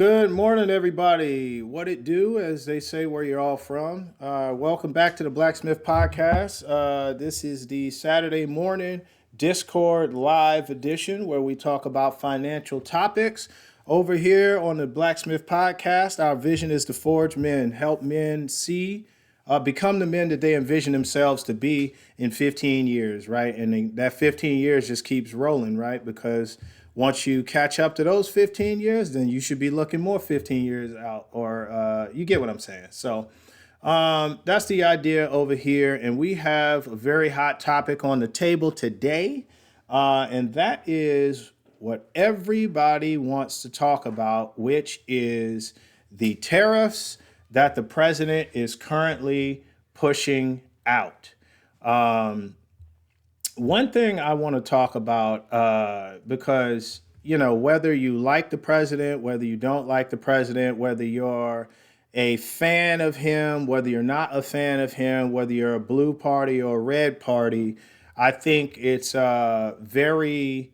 Good morning, everybody. What it do, as they say, where you're all from. Welcome back to the Blacksmith Podcast. This is the Saturday morning Discord live edition where we talk about financial topics. Over here on the Blacksmith Podcast, our vision is to forge men, help men become the men that they envision themselves to be in 15 years, right? And that 15 years just keeps rolling, right? Because once you catch up to those 15 years, then you should be looking more 15 years out, or you get what I'm saying. So that's the idea over here. And we have a very hot topic on the table today. And that is what everybody wants to talk about, which is the tariffs that the president is currently pushing out. One thing I want to talk about, because, whether you like the president, whether you don't like the president, whether you're a fan of him, whether you're not a fan of him, whether you're a blue party or a red party, I think it's very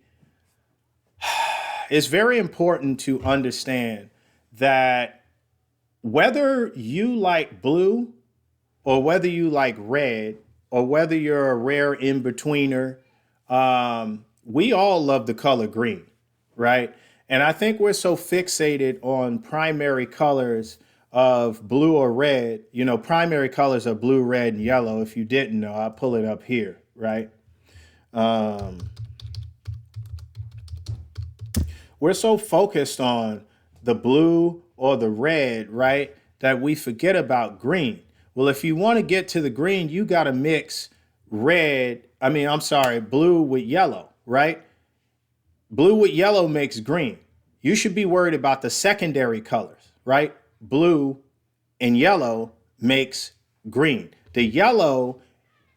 important to understand that whether you like blue or whether you like red or whether you're a rare in-betweener, we all love the color green, right? And I think we're so fixated on primary colors of blue or red. Primary colors are blue, red, and yellow. If you didn't know, I'll pull it up here, right? We're so focused on the blue or the red, right, that we forget about green. Well, if you want to get to the green, you got to mix blue with yellow, right? Blue with yellow makes green. You should be worried about the secondary colors, right? Blue and yellow makes green. The yellow,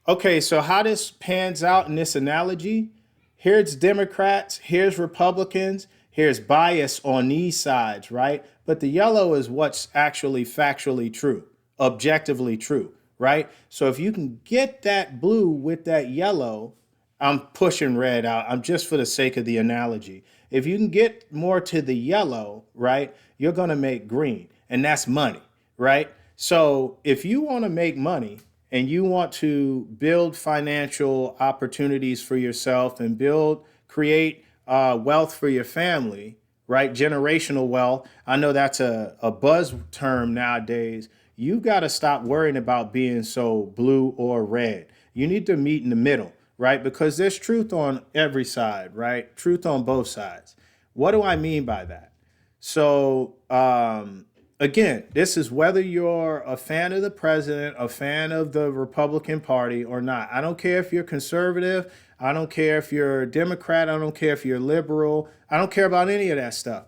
okay, so how this pans out in this analogy, here's Democrats, here's Republicans, here's bias on these sides, right? But the yellow is what's actually factually true, objectively true, right? So if you can get that blue with that yellow, I'm pushing red out. I'm just for the sake of the analogy. If you can get more to the yellow, right, you're going to make green, and that's money, right? So if you want to make money and you want to build financial opportunities for yourself and create wealth for your family, right? Generational wealth. I know that's a buzz term nowadays. You got to stop worrying about being so blue or red. You need to meet in the middle, right? Because there's truth on every side, right? Truth on both sides. What do I mean by that? So, again, this is whether you're a fan of the president, a fan of the Republican Party or not. I don't care if you're conservative. I don't care if you're a Democrat. I don't care if you're liberal. I don't care about any of that stuff.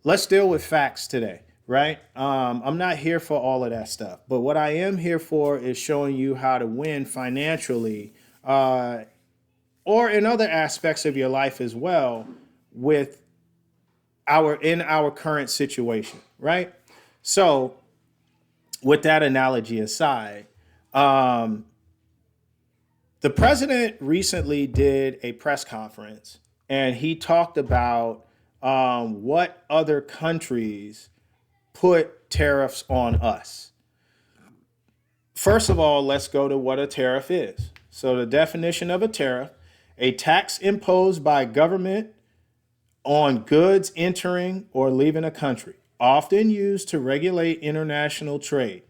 Let's deal with facts today, right? I'm not here for all of that stuff. But what I am here for is showing you how to win financially or in other aspects of your life as well with our current situation, right? So with that analogy aside, the president recently did a press conference and he talked about what other countries put tariffs on us. First of all, let's go to what a tariff is. So the definition of a tax imposed by government on goods entering or leaving a country, often used to regulate international trade,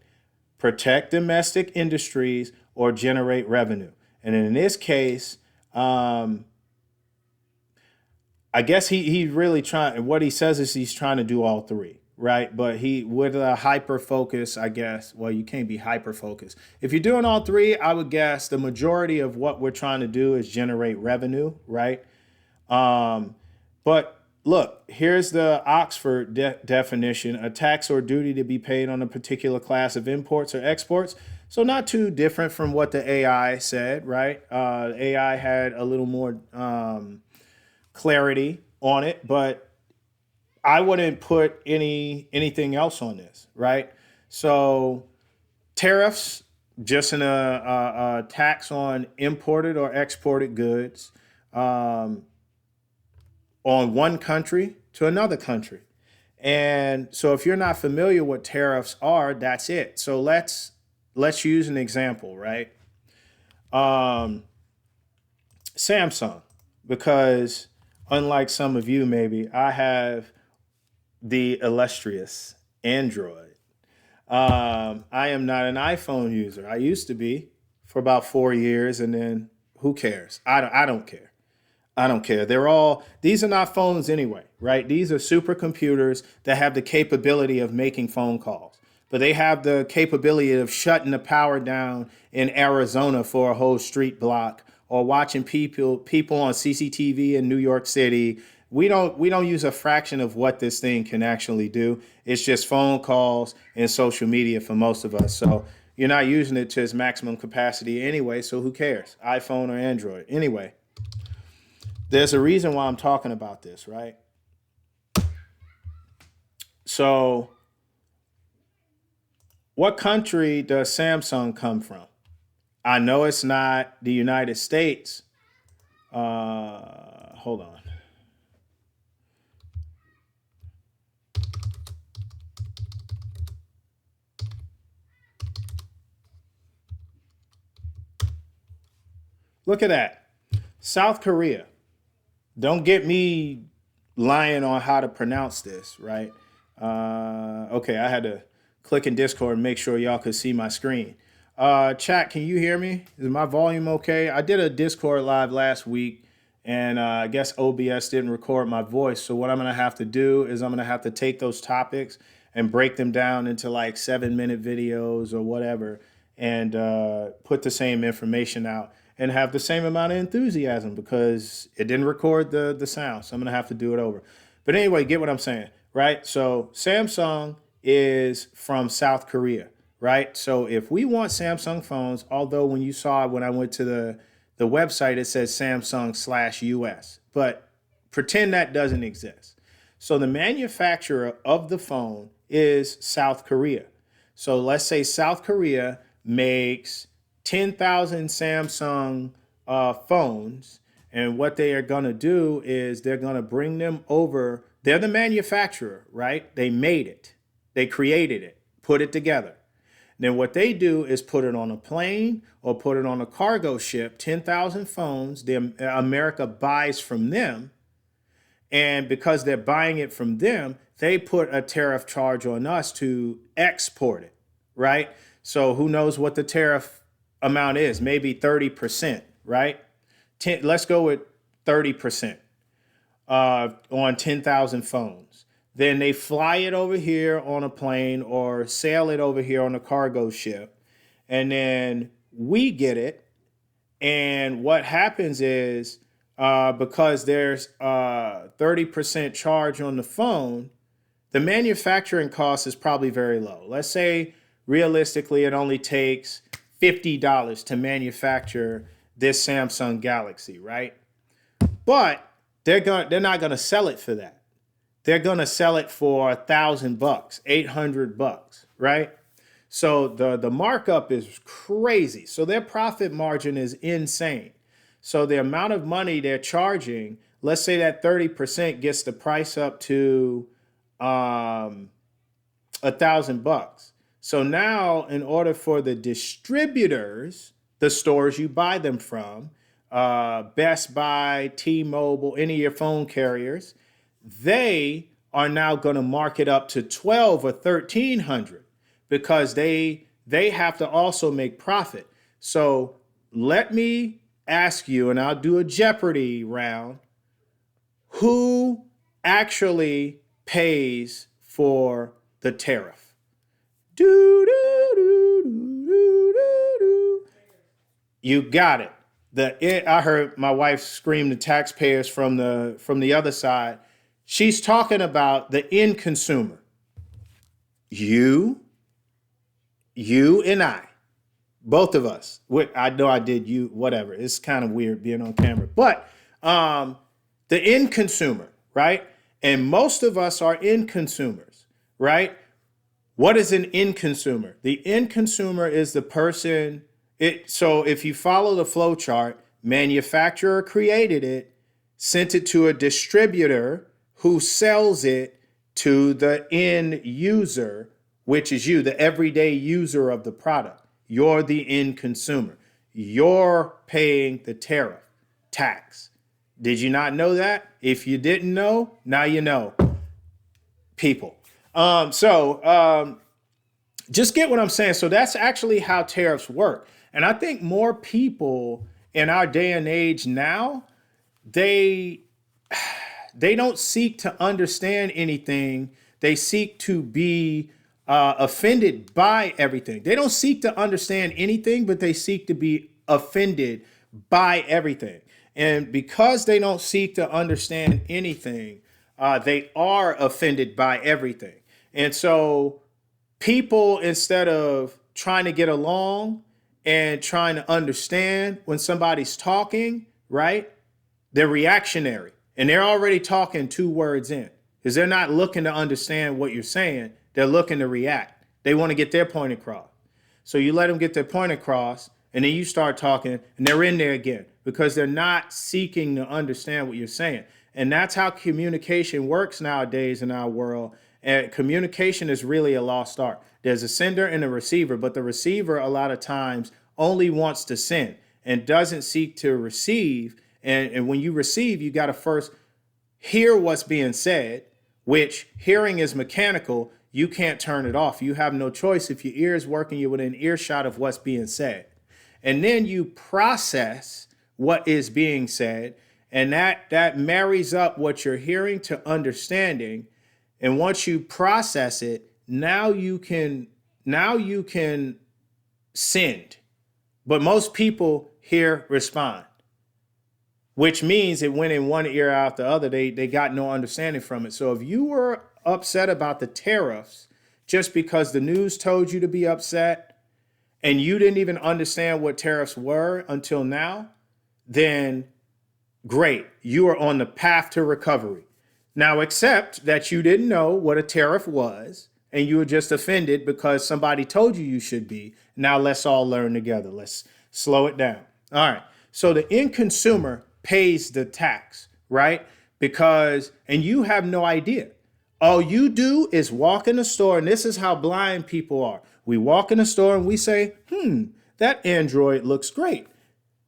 protect domestic industries, or generate revenue. And in this case, I guess he really trying. What he says is he's trying to do all three, right? But he with a hyper focus, I guess. Well, you can't be hyper focused. If you're doing all three, I would guess the majority of what we're trying to do is generate revenue, right? But look, here's the Oxford definition: a tax or duty to be paid on a particular class of imports or exports. So not too different from what the AI said, right? AI had a little more clarity on it, but I wouldn't put anything else on this, right? So tariffs, just a tax on imported or exported goods on one country to another country. And so if you're not familiar what tariffs are, that's it. So let's use an example, right? Um, Samsung, because unlike some of you, maybe I have the illustrious Android. I am not an iPhone user. I used to be for about 4 years, and then who cares? I don't care. I don't care. These are not phones anyway, right? These are supercomputers that have the capability of making phone calls, but they have the capability of shutting the power down in Arizona for a whole street block, or watching people on CCTV in New York City. We don't use a fraction of what this thing can actually do. It's just phone calls and social media for most of us. So you're not using it to its maximum capacity anyway, so who cares? iPhone or Android. Anyway, there's a reason why I'm talking about this, right? So, what country does Samsung come from? I know it's not the United States. Hold on. Look at that. South Korea. Don't get me lying on how to pronounce this, right? Okay, I had to click in Discord and make sure y'all could see my screen. Chat, can you hear me? Is my volume okay? I did a Discord live last week, and I guess OBS didn't record my voice. So what I'm gonna have to do is I'm gonna have to take those topics and break them down into like 7-minute videos or whatever, and put the same information out and have the same amount of enthusiasm because it didn't record the sound. So I'm gonna have to do it over. But anyway, get what I'm saying, right? So Samsung is from South Korea, right? So if we want Samsung phones, although when you saw it when I went to the website, it says Samsung/US, but pretend that doesn't exist. So the manufacturer of the phone is South Korea. So let's say South Korea makes 10,000 Samsung phones. And what they are going to do is they're going to bring them over. They're the manufacturer, right? They made it, they created it, put it together. Then what they do is put it on a plane or put it on a cargo ship, 10,000 phones. America buys from them. And because they're buying it from them, they put a tariff charge on us to export it, right? So who knows what the tariff amount is? Maybe 30%, right? Let's go with 30% on 10,000 phones. Then they fly it over here on a plane or sail it over here on a cargo ship. And then we get it. And what happens is because there's 30% charge on the phone, the manufacturing cost is probably very low. Let's say realistically, it only takes $50 to manufacture this Samsung Galaxy, right? But they're not gonna sell it for that. They're gonna sell it for $1,000, $800, right? So the markup is crazy. So their profit margin is insane. So the amount of money they're charging, let's say that 30% gets the price up to $1,000. So now, in order for the distributors, the stores you buy them from, Best Buy, T-Mobile, any of your phone carriers, they are now going to mark it up to 12 or 1,300 because they have to also make profit. So let me ask you, and I'll do a Jeopardy round, who actually pays for the tariff? Do, do, do, do, do, do. You got it. I heard my wife scream the taxpayers from the other side. She's talking about the end consumer. You and I, both of us. I know I did you, whatever. It's kind of weird being on camera. But the end consumer, right? And most of us are end consumers, right? What is an end consumer? The end consumer is the person. So if you follow the flow chart, manufacturer created it, sent it to a distributor who sells it to the end user, which is you, the everyday user of the product. You're the end consumer. You're paying the tariff tax. Did you not know that? If you didn't know, now you know, people. Just get what I'm saying. So that's actually how tariffs work. And I think more people in our day and age now, they don't seek to understand anything. They seek to be offended by everything. They don't seek to understand anything, but they seek to be offended by everything. And because they don't seek to understand anything, they are offended by everything. And so people, instead of trying to get along and trying to understand when somebody's talking, right? They're reactionary and they're already talking 2 words in because they're not looking to understand what you're saying. They're looking to react. They want to get their point across. So you let them get their point across and then you start talking and they're in there again because they're not seeking to understand what you're saying. And that's how communication works nowadays in our world. And communication is really a lost art. There's a sender and a receiver, but the receiver a lot of times only wants to send and doesn't seek to receive. And when you receive, you got to first hear what's being said, which hearing is mechanical. You can't turn it off. You have no choice. If your ear is working, you're within earshot of what's being said. And then you process what is being said. And that marries up what you're hearing to understanding. And once you process it, now you can send. But most people hear respond, which means it went in one ear out the other. They got no understanding from it. So if you were upset about the tariffs just because the news told you to be upset and you didn't even understand what tariffs were until now, then great. You are on the path to recovery. Now, accept that you didn't know what a tariff was and you were just offended because somebody told you you should be. Now let's all learn together. Let's slow it down. All right. So the end consumer pays the tax, right? And you have no idea. All you do is walk in the store, and this is how blind people are. We walk in the store and we say, that Android looks great.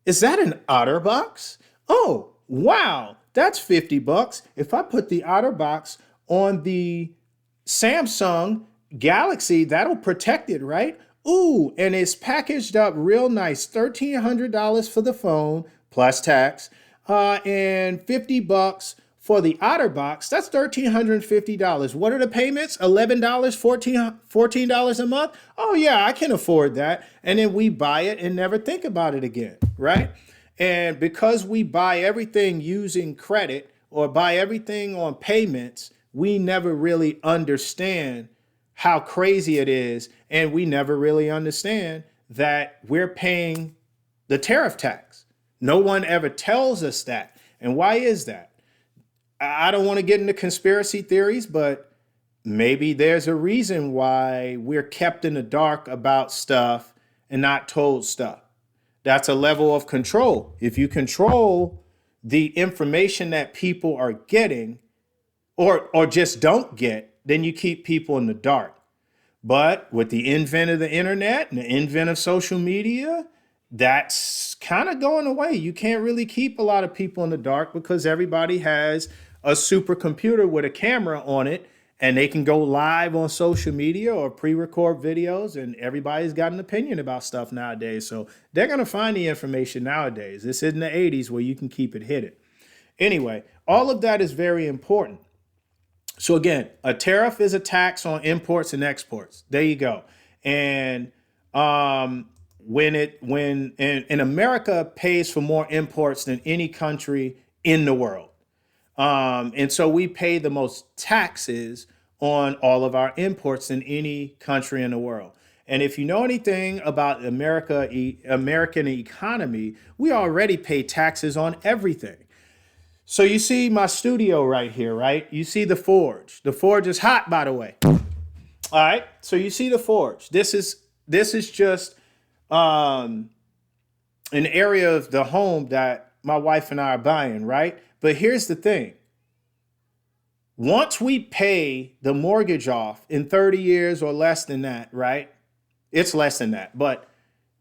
Is that an OtterBox? Oh, wow, that's $50. If I put the OtterBox on the Samsung Galaxy, that'll protect it, right? Ooh, and it's packaged up real nice. $1,300 for the phone plus tax, and $50 for the OtterBox. That's $1,350. What are the payments? $11, $14 a month? Oh yeah, I can afford that. And then we buy it and never think about it again, right? And because we buy everything using credit or buy everything on payments, we never really understand how crazy it is. And we never really understand that we're paying the tariff tax. No one ever tells us that. And why is that? I don't want to get into conspiracy theories, but maybe there's a reason why we're kept in the dark about stuff and not told stuff. That's a level of control. If you control the information that people are getting or just don't get, then you keep people in the dark. But with the advent of the internet and the advent of social media, that's kind of going away. You can't really keep a lot of people in the dark because everybody has a supercomputer with a camera on it and they can go live on social media or pre-record videos, and everybody's got an opinion about stuff nowadays. So they're going to find the information nowadays. This isn't the 80s where you can keep it hidden. Anyway, all of that is very important. So again, a tariff is a tax on imports and exports. There you go. And when America pays for more imports than any country in the world. And so we pay the most taxes on all of our imports than any country in the world. And if you know anything about American economy, we already pay taxes on everything. So you see my studio right here, right? You see the forge. The forge is hot, by the way. All right. So you see the forge. This is just an area of the home that my wife and I are buying, right? But here's the thing. Once we pay the mortgage off in 30 years or less than that, right? It's less than that, but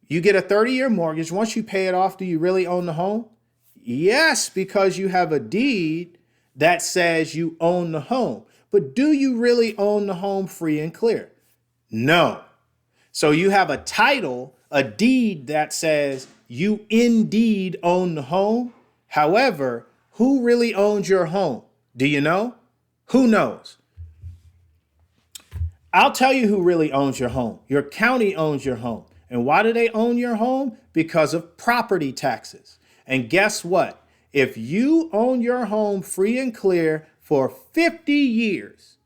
you get a 30-year mortgage. Once you pay it off, do you really own the home? Yes, because you have a deed that says you own the home. But do you really own the home free and clear? No. So you have a title, a deed that says you indeed own the home. However, who really owns your home? Do you know? Who knows? I'll tell you who really owns your home. Your county owns your home. And why do they own your home? Because of property taxes. And guess what? If you own your home free and clear for 50 years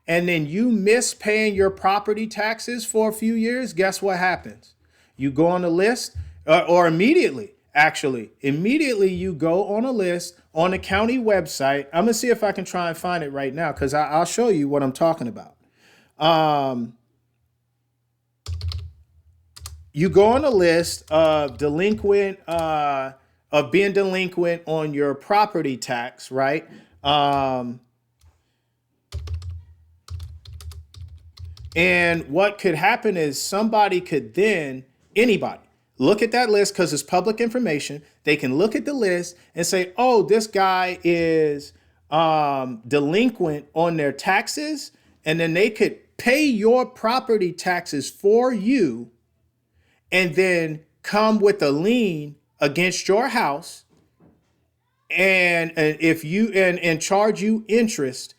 and then you miss paying your property taxes for a few years, guess what happens? You go on the list or immediately you go on a list on the county website. I'm going to see if I can try and find it right now because I'll show you what I'm talking about. You go on a list of being delinquent on your property tax, right? And what could happen is anybody, look at that list because it's public information. They can look at the list and say, oh, this guy is delinquent on their taxes. And then they could pay your property taxes for you and then come with a lien against your house and charge you interest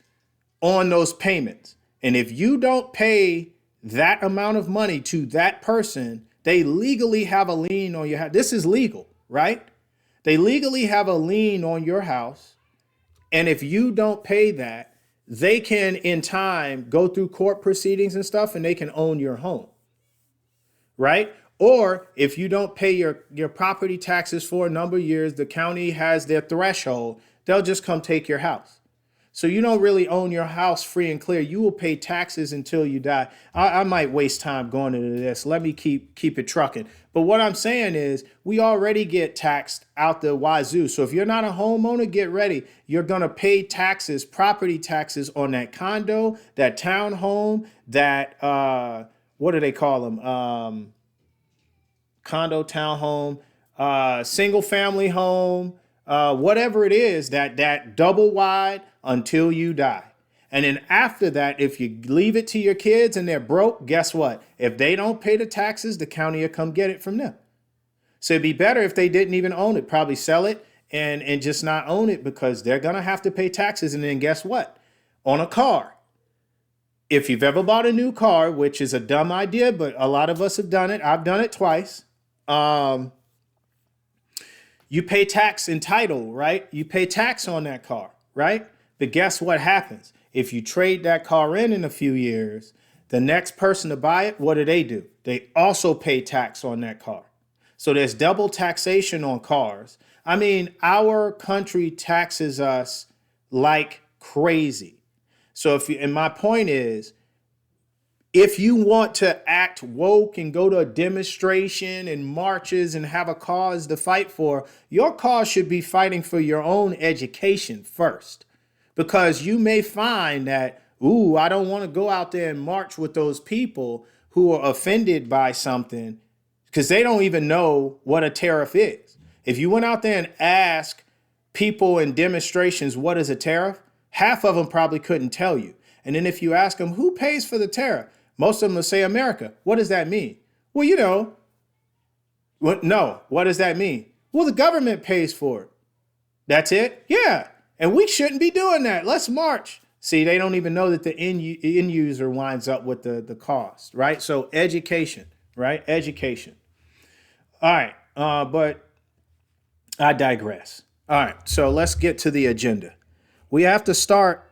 on those payments. And if you don't pay that amount of money to that person, they legally have a lien on your house. This is legal, right? They legally have a lien on your house. And if you don't pay that, they can in time go through court proceedings and stuff and they can own your home, right? Or if you don't pay your property taxes for a number of years, the county has their threshold, they'll just come take your house. So you don't really own your house free and clear. You will pay taxes until you die. I might waste time going into this. Let me keep it trucking. But what I'm saying is we already get taxed out the wazoo. So if you're not a homeowner, get ready. You're going to pay taxes, property taxes on that condo, that townhome, that, what do they call them? Condo, townhome, single family home, whatever it is, that double wide until you die. And then after that, if you leave it to your kids and they're broke, guess what? If they don't pay the taxes, the county will come get it from them. So it'd be better if they didn't even own it, probably sell it and just not own it because they're going to have to pay taxes. And then guess what? On a car, if you've ever bought a new car, which is a dumb idea, but a lot of us have done it. I've done it twice. You pay tax in title, right? You pay tax on that car, right? But guess what happens? If you trade that car in a few years, the next person to buy it, what do? They also pay tax on that car. So there's double taxation on cars. I mean, our country taxes us like crazy. So and my point is, if you want to act woke and go to a demonstration and marches and have a cause to fight for, your cause should be fighting for your own education first. Because you may find that, I don't want to go out there and march with those people who are offended by something because they don't even know what a tariff is. If you went out there and asked people in demonstrations, what is a tariff? Half of them probably couldn't tell you. And then if you ask them, who pays for the tariff? Most of them will say America. What does that mean? Well, no. What does that mean? Well, the government pays for it. That's it? Yeah. And we shouldn't be doing that. Let's march. See, they don't even know that the end user winds up with the cost, right? So education, right? Education. All right. But I digress. All right. So let's get to the agenda. We got to start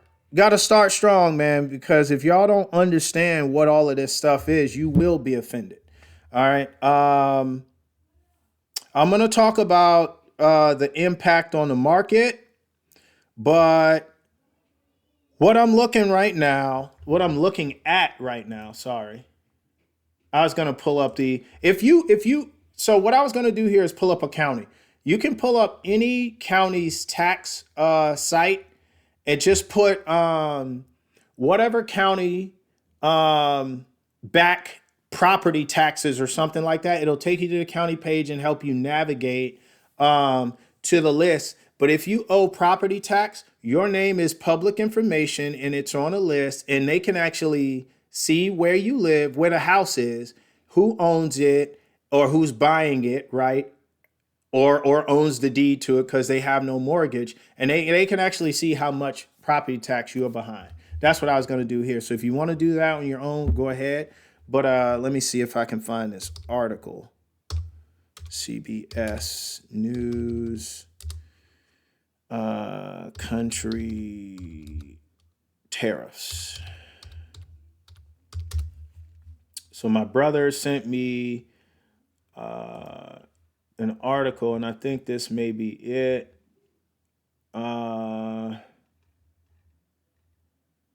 strong, man, because if y'all don't understand what all of this stuff is, you will be offended. All right. I'm going to talk about the impact on the market. But what I'm looking at right now, sorry, I was going to pull up so what I was going to do here is pull up a county. You can pull up any county's tax site and just put whatever county back property taxes or something like that. It'll take you to the county page and help you navigate to the list. But if you owe property tax, your name is public information and it's on a list, and they can actually see where you live, where the house is, who owns it or who's buying it, right? Or owns the deed to it because they have no mortgage, and they can actually see how much property tax you are behind. That's what I was going to do here. So if you want to do that on your own, go ahead. But let me see if I can find this article. CBS News, country tariffs. So my brother sent me an article, and I think this may be it.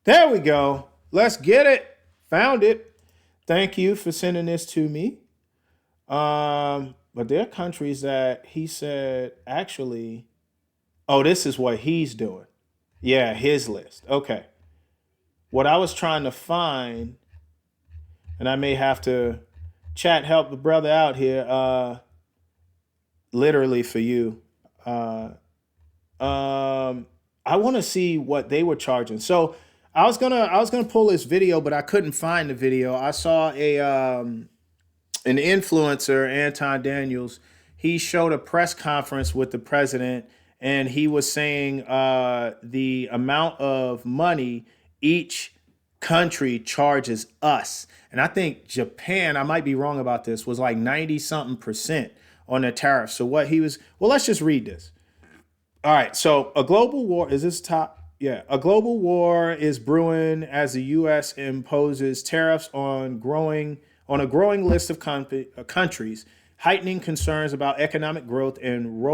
There we go. Let's get it. Found it. Thank you for sending this to me. But there are countries that he said actually, oh, this is what he's doing. Yeah, his list. Okay. What I was trying to find, and I may have to chat help the brother out here, literally for you. I want to see what they were charging. So I was gonna pull this video, but I couldn't find the video. I saw an influencer, Anton Daniels. He showed a press conference with the president, and he was saying the amount of money each country charges us. And I think Japan, I might be wrong about this, was like 90 something percent on the tariff. So what he was, well, let's just read this. All right. So a global war, is this top? Yeah. A global war is brewing as the U.S. imposes tariffs on a growing list of countries, heightening concerns about economic growth and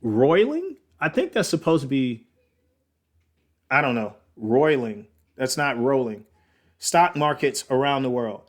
roiling. I think that's supposed to be, I don't know, roiling. That's not rolling. Stock markets around the world.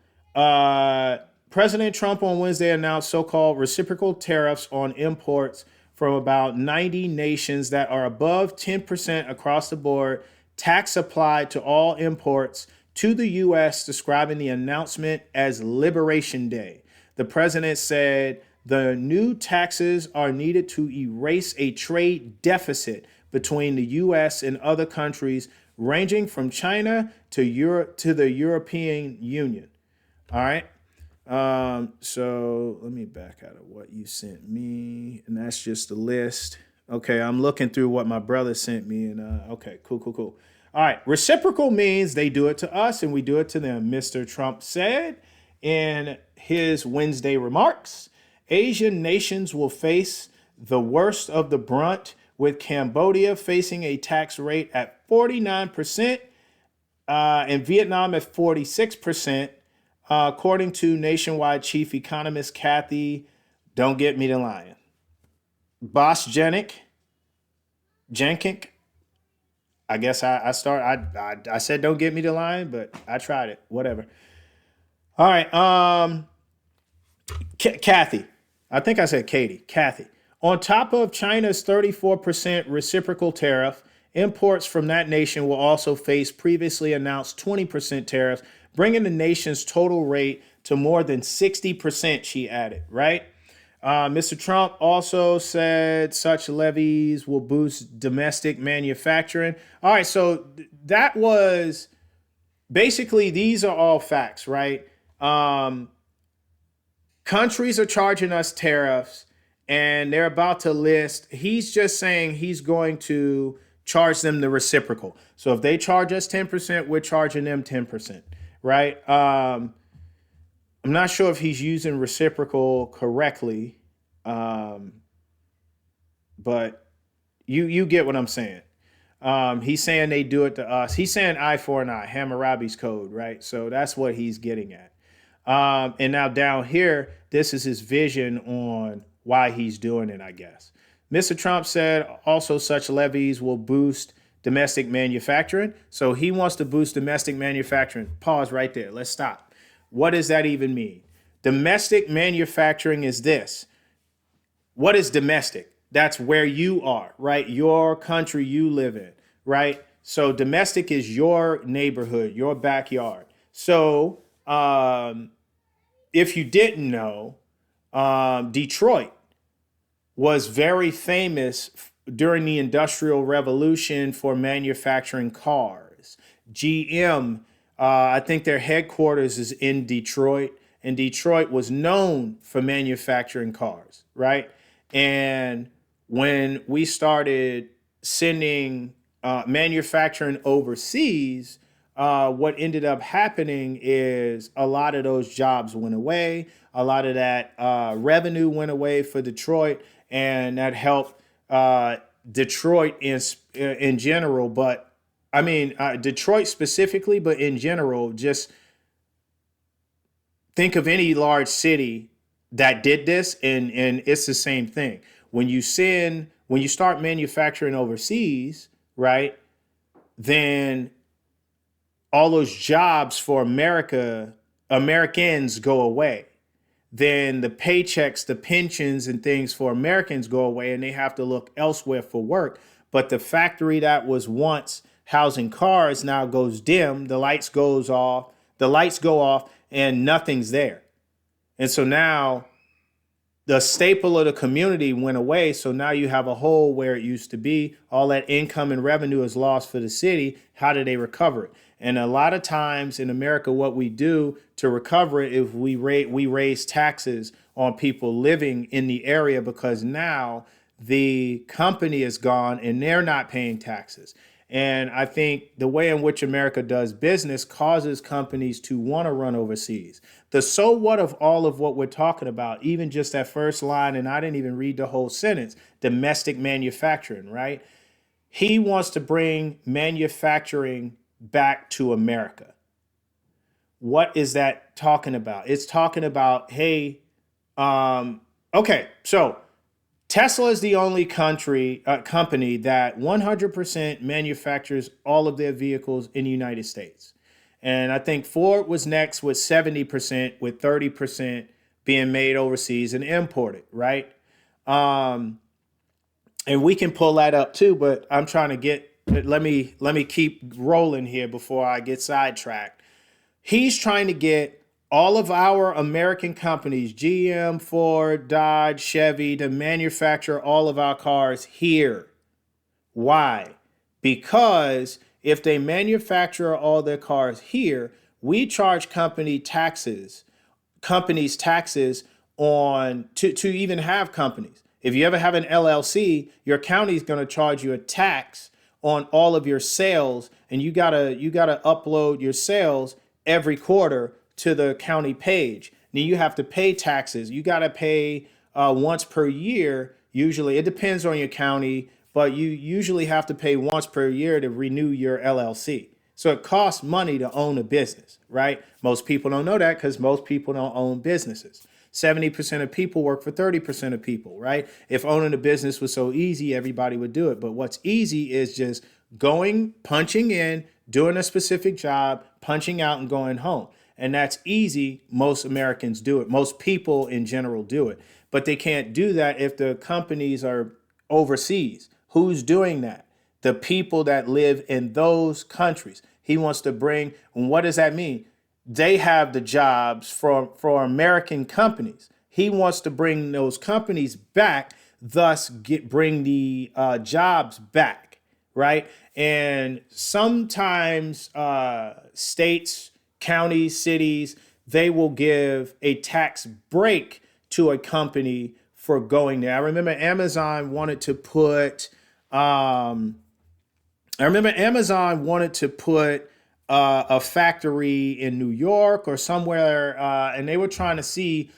President Trump on Wednesday announced so-called reciprocal tariffs on imports from about 90 nations that are above 10% across the board, tax applied to all imports to the U.S., describing the announcement as Liberation Day. The president said the new taxes are needed to erase a trade deficit between the U.S. and other countries, ranging from China to Europe to the European Union. All right. So let me back out of what you sent me, and that's just the list. Okay, I'm looking through what my brother sent me, and okay, cool. All right, reciprocal means they do it to us and we do it to them. Mr. Trump said in his Wednesday remarks, Asian nations will face the worst of the brunt, with Cambodia facing a tax rate at 49%, and Vietnam at 46%. According to Nationwide Chief Economist Kathy, don't get me to lying, Jenkink. I guess I said don't get me to lying, but I tried it. Whatever. All right. Kathy. I think I said Katie. Kathy. On top of China's 34% reciprocal tariff, imports from that nation will also face previously announced 20% tariffs, bringing the nation's total rate to more than 60%, she added, right? Mr. Trump also said such levies will boost domestic manufacturing. All right, so that was basically, these are all facts, right? Countries are charging us tariffs and they're about to list. He's just saying he's going to charge them the reciprocal. So if they charge us 10%, we're charging them 10%. Right. I'm not sure if he's using reciprocal correctly. But you get what I'm saying. He's saying they do it to us. He's saying eye for an eye, Hammurabi's code. Right. So that's what he's getting at. And now down here, this is his vision on why he's doing it, I guess. Mr. Trump said also such levies will boost domestic manufacturing. So he wants to boost domestic manufacturing. Pause right there. Let's stop. What does that even mean? Domestic manufacturing is this. What is domestic? that's where you are, right? Your country you live in, right? So domestic is your neighborhood, your backyard. So if you didn't know, Detroit was very famous during the Industrial Revolution for manufacturing cars. GM, I think their headquarters is in Detroit, and Detroit was known for manufacturing cars, right? And when we started sending manufacturing overseas, what ended up happening is a lot of those jobs went away. A lot of that revenue went away for Detroit, and that helped Detroit in general. But I mean, Detroit specifically, but in general, just think of any large city that did this, and it's the same thing. When you start manufacturing overseas, right, then all those jobs for Americans go away. Then the paychecks, the pensions and things for Americans go away, and they have to look elsewhere for work. But the factory that was once housing cars now goes dim, the lights go off and nothing's there. And so now the staple of the community went away. So now you have a hole where it used to be. All that income and revenue is lost for the city. How do they recover it? And a lot of times in America, what we do to recover it is we raise taxes on people living in the area, because now the company is gone and they're not paying taxes. And I think the way in which America does business causes companies to want to run overseas. The so what of all of what we're talking about, even just that first line, and I didn't even read the whole sentence, domestic manufacturing, right? He wants to bring manufacturing back to America. What is that talking about? It's talking about, hey, okay, so Tesla is the only company that 100% manufactures all of their vehicles in the United States. And I think Ford was next with 70%, with 30% being made overseas and imported, right? And we can pull that up too, but I'm trying to let me keep rolling here before I get sidetracked. He's trying to get all of our American companies, GM, Ford, Dodge, Chevy, to manufacture all of our cars here. Why? Because if they manufacture all their cars here, we charge companies taxes on to even have companies. If you ever have an LLC, your county is going to charge you a tax on all of your sales, and you gotta upload your sales every quarter to the county page. Then you have to pay taxes. You got to pay once per year. Usually, it depends on your county, but you usually have to pay once per year to renew your LLC. So it costs money to own a business, right? Most people don't know that because most people don't own businesses. 70% of people work for 30% of people, right? If owning a business was so easy, everybody would do it. But what's easy is just punching in, doing a specific job, punching out, and going home. And that's easy. Most Americans do it. Most people in general do it. But they can't do that if the companies are overseas. Who's doing that? The people that live in those countries. He wants to bring, and what does that mean? They have the jobs for American companies. He wants to bring those companies back, thus bring the jobs back, right? And sometimes states, counties, cities, they will give a tax break to a company for going there. I remember Amazon wanted to put a factory in New York or somewhere, and they were trying to see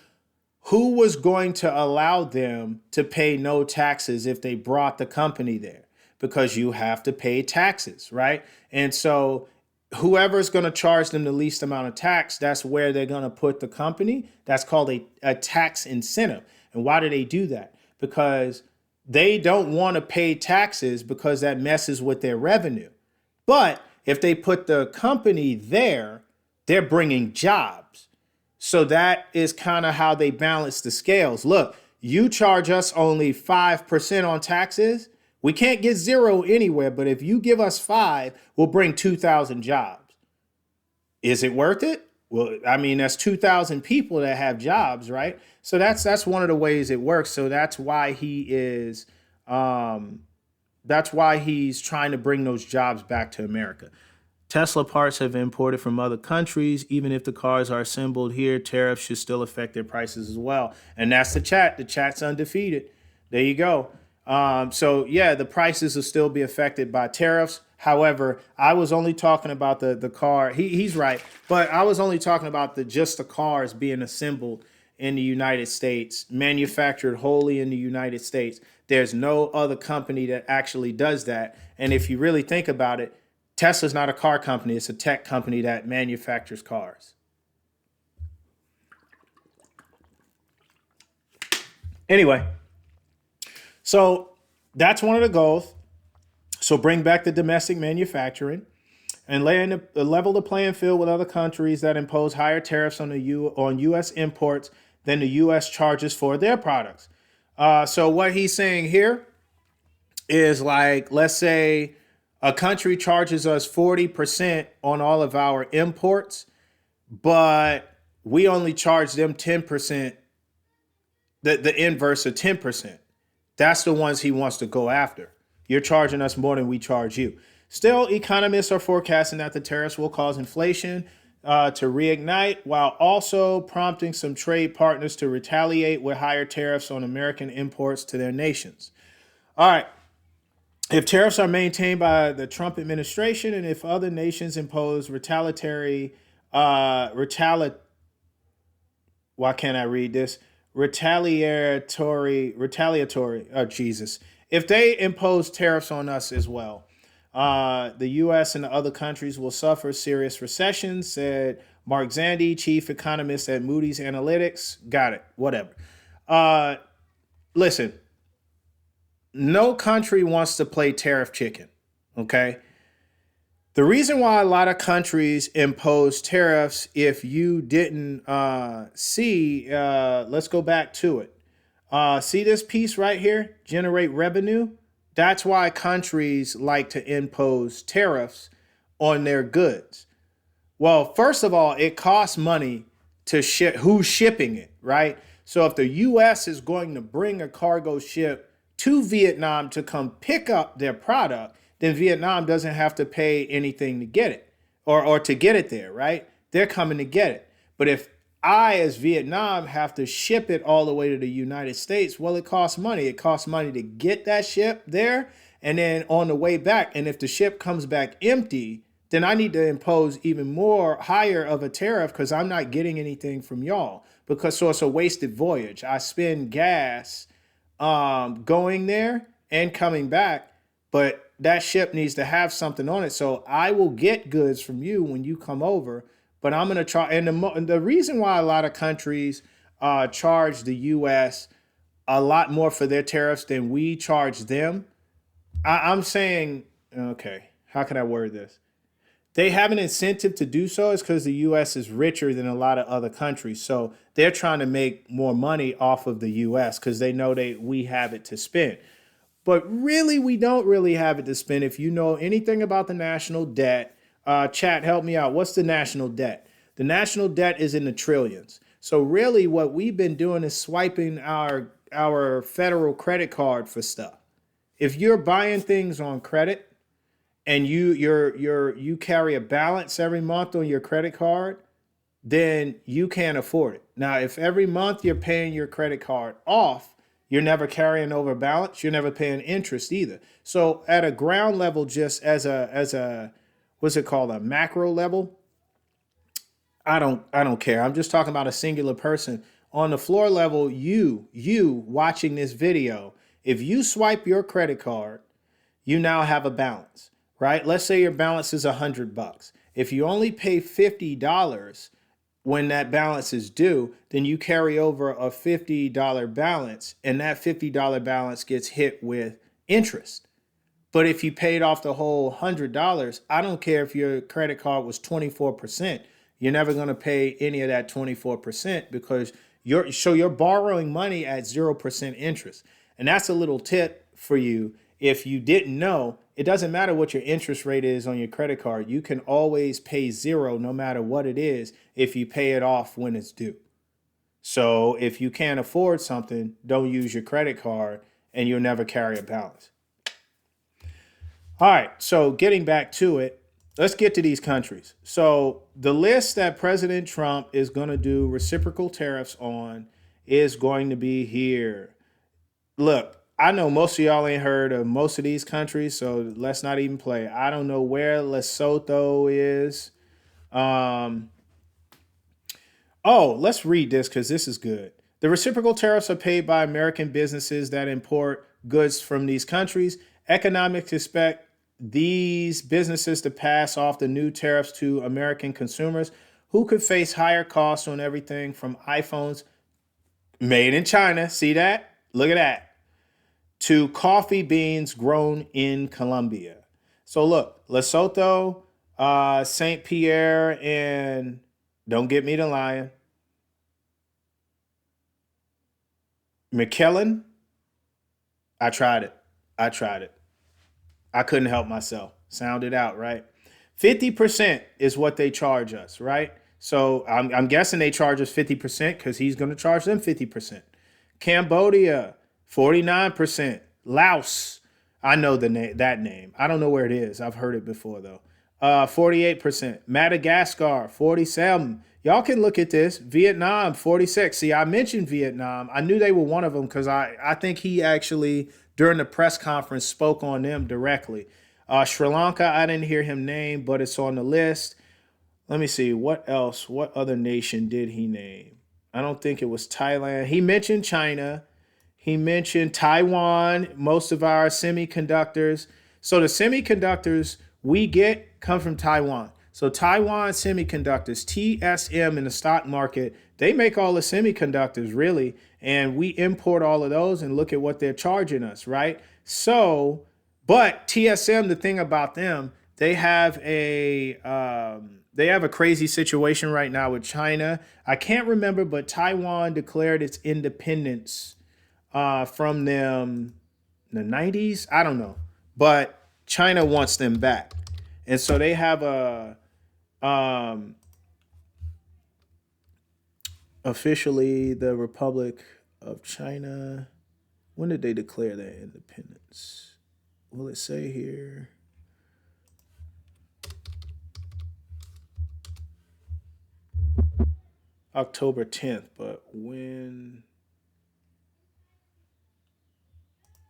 who was going to allow them to pay no taxes if they brought the company there, because you have to pay taxes, right? And so whoever's going to charge them the least amount of tax, that's where they're going to put the company. That's called a tax incentive. And why do they do that? Because they don't want to pay taxes because that messes with their revenue. But if they put the company there, they're bringing jobs. So that is kind of how they balance the scales. Look, You charge us only 5% on taxes. We can't get zero anywhere, but if you give us 5, we'll bring 2,000 jobs. Is it worth it? Well, I mean, that's 2,000 people that have jobs, right? So that's one of the ways it works. So um, that's why he's trying to bring those jobs back to America. Tesla parts have been imported from other countries. Even if the cars are assembled here, tariffs should still affect their prices as well. And that's the chat. The chat's undefeated. There you go. So yeah, the prices will still be affected by tariffs. However, I was only talking about the car. He's right, but I was only talking about just the cars being assembled in the United States, manufactured wholly in the United States. There's no other company that actually does that. And if you really think about it, Tesla's not a car company. It's a tech company that manufactures cars. Anyway, so that's one of the goals. So bring back the domestic manufacturing and level the playing field with other countries that impose higher tariffs on on U.S. imports than the U.S. charges for their products. So what he's saying here is, like, let's say a country charges us 40% on all of our imports, but we only charge them 10%, the inverse of 10%. That's the ones he wants to go after. You're charging us more than we charge you. Still, economists are forecasting that the tariffs will cause inflation to reignite, while also prompting some trade partners to retaliate with higher tariffs on American imports to their nations. All right. If tariffs are maintained by the Trump administration, and if other nations impose why can't I read this? Retaliatory, oh Jesus. If they impose tariffs on us as well, the U.S. and the other countries will suffer serious recession, said Mark Zandi, chief economist at Moody's Analytics. Got it. Whatever. Listen, no country wants to play tariff chicken, okay? The reason why a lot of countries impose tariffs, if you didn't see, let's go back to it. See this piece right here, generate revenue? That's why countries like to impose tariffs on their goods. Well, first of all, it costs money to ship. Who's shipping it, right? So if the U.S. is going to bring a cargo ship to Vietnam to come pick up their product, then Vietnam doesn't have to pay anything to get it or to get it there, right? They're coming to get it. But if I, as Vietnam, have to ship it all the way to the United States, well, it costs money. It costs money to get that ship there and then on the way back. And if the ship comes back empty, then I need to impose even more higher of a tariff because I'm not getting anything from y'all. So it's a wasted voyage. I spend gas going there and coming back, but that ship needs to have something on it. So I will get goods from you when you come over, but I'm going to try. And the reason why a lot of countries charge the U.S. a lot more for their tariffs than we charge them, I'm saying, okay, how can I word this? They have an incentive to do so is because the U.S. is richer than a lot of other countries. So they're trying to make more money off of the U.S. because they know we have it to spend. But really, we don't really have it to spend. If you know anything about the national debt, chat, help me out. What's the national debt? The national debt is in the trillions. So really what we've been doing is swiping our federal credit card for stuff. If you're buying things on credit, and you carry a balance every month on your credit card, then you can't afford it. Now, if every month you're paying your credit card off, you're never carrying over balance, you're never paying interest either. So at a ground level, just as a what's it called, a macro level, I don't care. I'm just talking about a singular person. On the floor level, you watching this video, if you swipe your credit card, you now have a balance. Right? Let's say your balance is $100. If you only pay $50 when that balance is due, then you carry over a $50 balance, and that $50 balance gets hit with interest. But if you paid off the whole $100, I don't care if your credit card was 24%. You're never going to pay any of that 24% because You're borrowing money at 0% interest. And that's a little tip for you. If you didn't know, it doesn't matter what your interest rate is on your credit card. You can always pay zero no matter what it is if you pay it off when it's due. So if you can't afford something, don't use your credit card and you'll never carry a balance. All right, so getting back to it, let's get to these countries. So the list that President Trump is going to do reciprocal tariffs on is going to be here. Look, I know most of y'all ain't heard of most of these countries, so let's not even play. I don't know where Lesotho is. Let's read this because this is good. The reciprocal tariffs are paid by American businesses that import goods from these countries. Economics expect these businesses to pass off the new tariffs to American consumers who could face higher costs on everything from iPhones made in China. See that? Look at that. To coffee beans grown in Colombia. So look, Lesotho, St. Pierre, and don't get me to lying, McKellen. I tried it. I couldn't help myself. Sound it out, right? 50% is what they charge us, right? So I'm guessing they charge us 50% because he's going to charge them 50%. Cambodia, 49%. Laos, I know that name. I don't know where it is. I've heard it before though. 48%. Madagascar, 47. Y'all can look at this. Vietnam, 46. See, I mentioned Vietnam. I knew they were one of them because I think he actually, during the press conference, spoke on them directly. Sri Lanka, I didn't hear him name, but it's on the list. Let me see. What else? What other nation did he name? I don't think it was Thailand. He mentioned China. He mentioned Taiwan, most of our semiconductors. So the semiconductors we get come from Taiwan. So Taiwan Semiconductors, TSM in the stock market, they make all the semiconductors really, and we import all of those and look at what they're charging us, right? So, but TSM, the thing about them, they have a crazy situation right now with China. I can't remember, but Taiwan declared its independence from them in the 90s. I don't know, but China wants them back, and so they have a officially the Republic of China. When did they declare their independence? Will it say here? October 10th, but when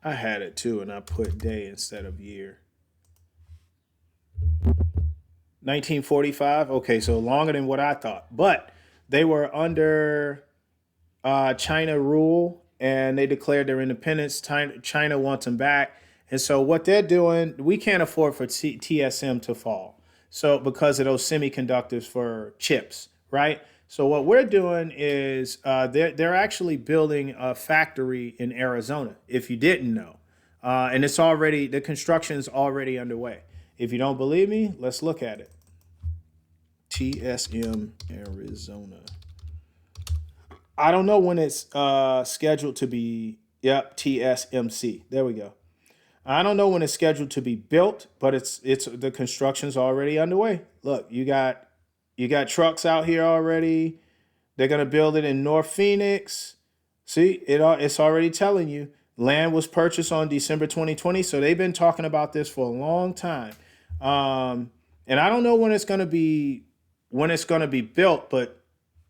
I had it too, and I put day instead of year. 1945. Okay, so longer than what I thought. But they were under China rule and they declared their independence. China wants them back. And so what they're doing, we can't afford for TSM to fall. So because of those semiconductors for chips, right? So what we're doing is they're actually building a factory in Arizona, if you didn't know. And the construction is already underway. If you don't believe me, let's look at it. TSM Arizona. I don't know when it's scheduled to be. Yep, TSMC. There we go. I don't know when it's scheduled to be built, but it's the construction's already underway. Look, you got trucks out here already. They're gonna build it in North Phoenix. See, it's already telling you land was purchased on December 2020, so they've been talking about this for a long time. And I don't know when it's gonna be built, but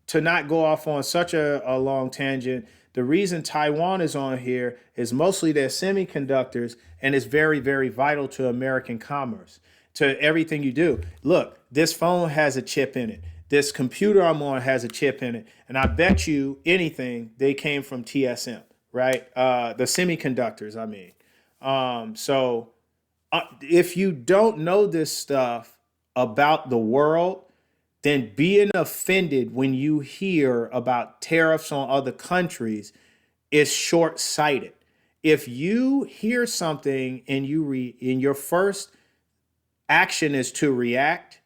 to not go off on such a long tangent, the reason Taiwan is on here is mostly their semiconductors, and it's very, very vital to American commerce, to everything you do. Look, this phone has a chip in it. This computer I'm on has a chip in it. And I bet you anything they came from TSM, right? The semiconductors, I mean. If you don't know this stuff about the world, then being offended when you hear about tariffs on other countries is short-sighted. If you hear something and and your first action is to react,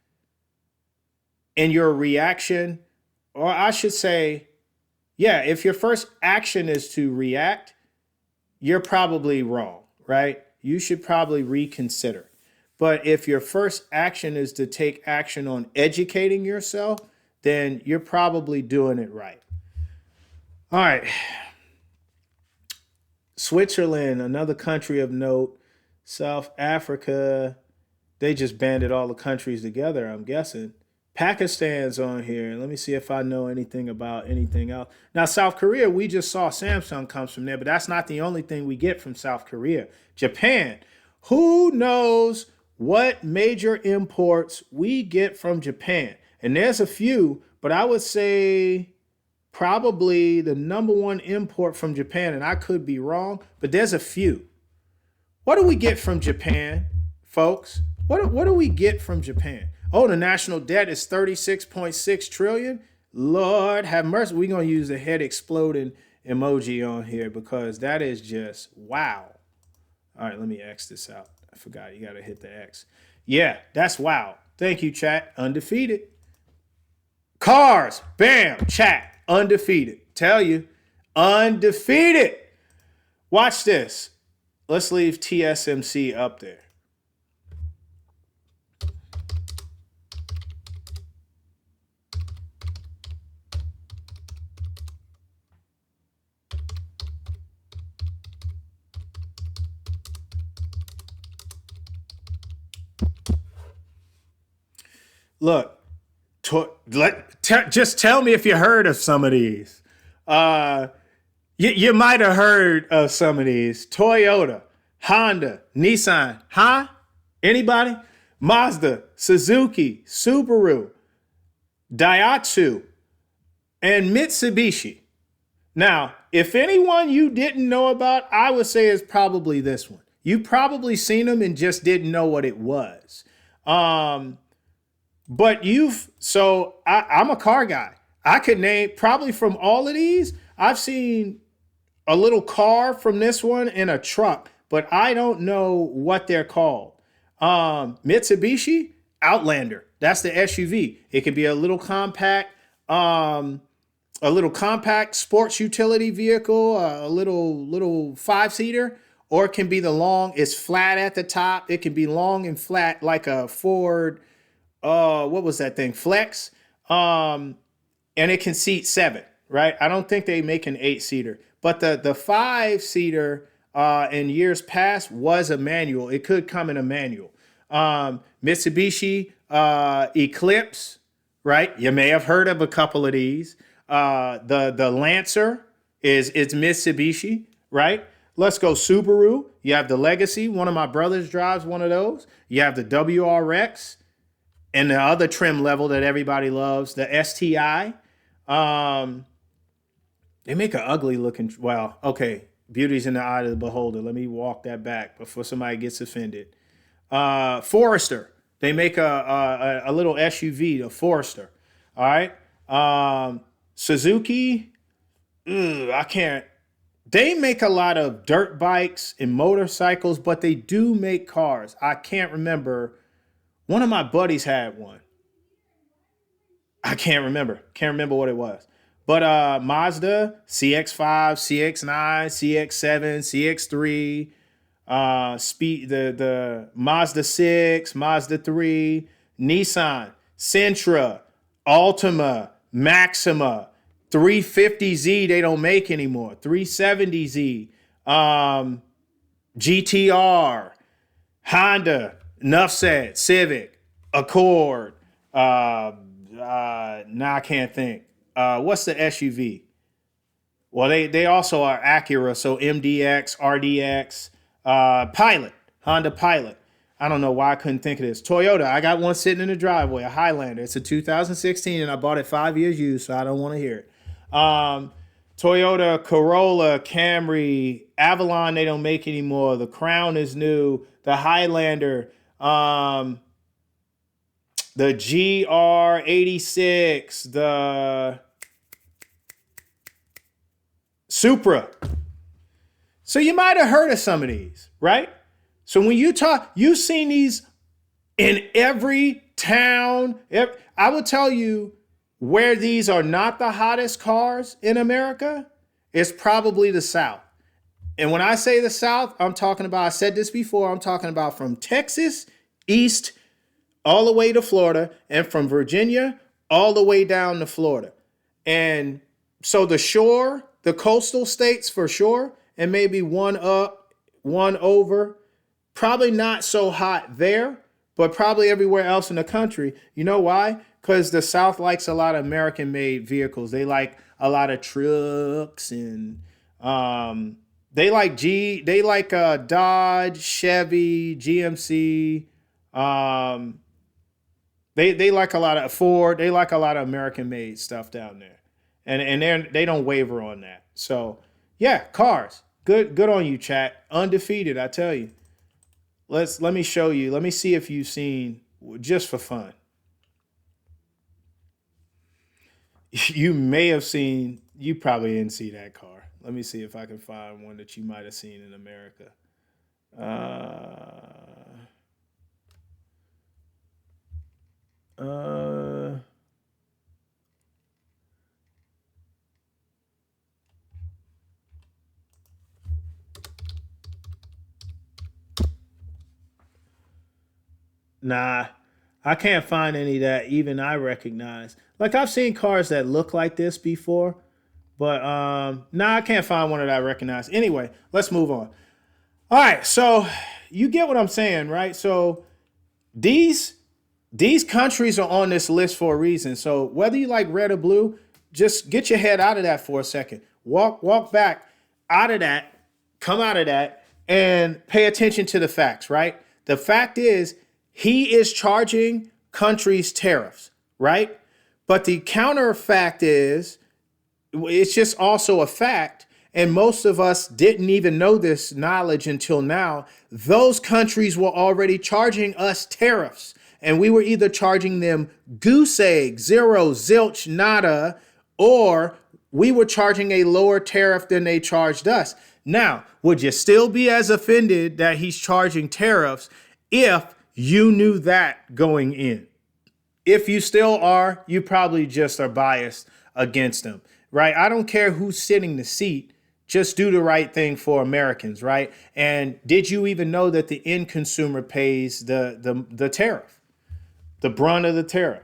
and your reaction, or I should say, Yeah, if your first action is to react, you're probably wrong, right? You should probably reconsider. But if your first action is to take action on educating yourself, then you're probably doing it right. All right. Switzerland, another country of note. South Africa, they just banded all the countries together, I'm guessing. Pakistan's on here. Let me see if I know anything about anything else. Now, South Korea, we just saw Samsung comes from there, but that's not the only thing we get from South Korea. Japan, who knows what major imports we get from Japan? And there's a few, but I would say probably the number one import from Japan, and I could be wrong, but there's a few. What do we get from Japan, folks? What do we get from Japan? Oh, the national debt is 36.6 trillion. Lord have mercy. We're going to use the head exploding emoji on here because that is just wow. All right, let me X this out. I forgot you got to hit the X. Yeah, that's wow. Thank you, chat. Undefeated. Cars, bam, chat. Undefeated. Tell you, undefeated. Watch this. Let's leave TSMC up there. Look, just tell me if you heard of some of these. You might have heard of some of these. Toyota, Honda, Nissan, huh? Anybody? Mazda, Suzuki, Subaru, Daihatsu, and Mitsubishi. Now, if anyone you didn't know about, I would say is probably this one. You probably seen them and just didn't know what it was. But I'm a car guy. I could name probably from all of these, I've seen a little car from this one and a truck, but I don't know what they're called. Mitsubishi Outlander. That's the SUV. It could be a little compact sports utility vehicle, a little 5-seater, or it can be the long, it's flat at the top. It can be long and flat like a Ford, what was that thing? Flex. And it can seat 7, right? I don't think they make an 8-seater, but the 5-seater in years past was a manual. It could come in a manual. Mitsubishi Eclipse, right? You may have heard of a couple of these. The Lancer is Mitsubishi, right? Let's go Subaru. You have the Legacy. One of my brothers drives one of those. You have the WRX and the other trim level that everybody loves, the STI. They make an ugly looking, well, okay, beauty's in the eye of the beholder. Let me walk that back before somebody gets offended. Forester. They make a little SUV, the Forester. All right. Suzuki. I can't. They make a lot of dirt bikes and motorcycles, but they do make cars. I can't remember. One of my buddies had one. I can't remember. Can't remember what it was. But Mazda, CX-5, CX-9, CX-7, CX-3, the Mazda 6, Mazda 3, Nissan, Sentra, Altima, Maxima, 350Z they don't make anymore, 370Z, GTR, Honda, enough said, Civic, Accord, now I can't think. What's the SUV? Well, they also are Acura, so MDX, RDX, Pilot, Honda Pilot. I don't know why I couldn't think of this. Toyota, I got one sitting in the driveway, a Highlander. It's a 2016, and I bought it 5 years used, so I don't want to hear it. Toyota, Corolla, Camry, Avalon, they don't make anymore. The Crown is new. The Highlander, the GR86, the Supra. So you might have heard of some of these, right? So when you talk, you've seen these in every town. I would tell you, Where these are not the hottest cars in America is probably the South. And when I say the South, I'm talking about, I said this before, I'm talking about from Texas east all the way to Florida, and from Virginia all the way down to Florida. And so the shore, the coastal states for sure, and maybe one up, one over, probably not so hot there, but probably everywhere else in the country. You know why? Because the South likes a lot of American made vehicles. They like a lot of trucks and they like Dodge, Chevy, GMC. Um, they like a lot of Ford. They like a lot of American made stuff down there, and they don't waver on that. So yeah, cars. Good on you, chat. Undefeated, I tell you. Let me show you. Let me see if you've seen, just for fun. You may have seen. You probably didn't see that car. Let me see if I can find one that you might have seen in America. Uh, uh, Nah, I can't find any that even I recognize. Like I've seen cars that look like this before, but nah, I can't find one that I recognize. Anyway, let's move on. All right, so you get what I'm saying, right? So these these countries are on this list for a reason. So whether you like red or blue, just get your head out of that for a second. Walk back out of that, come out of that, and pay attention to the facts, right? The fact is, he is charging countries tariffs, right? But the counter fact is, it's just also a fact, and most of us didn't even know this knowledge until now. Those countries were already charging us tariffs, and we were either charging them goose egg, zero, zilch, nada, or we were charging a lower tariff than they charged us. Now, would you still be as offended that he's charging tariffs if you knew that going in? If you still are, you probably just are biased against them, right? I don't care who's sitting the seat. Just do the right thing for Americans, right? And did you even know that the end consumer pays the tariff, the brunt of the tariff?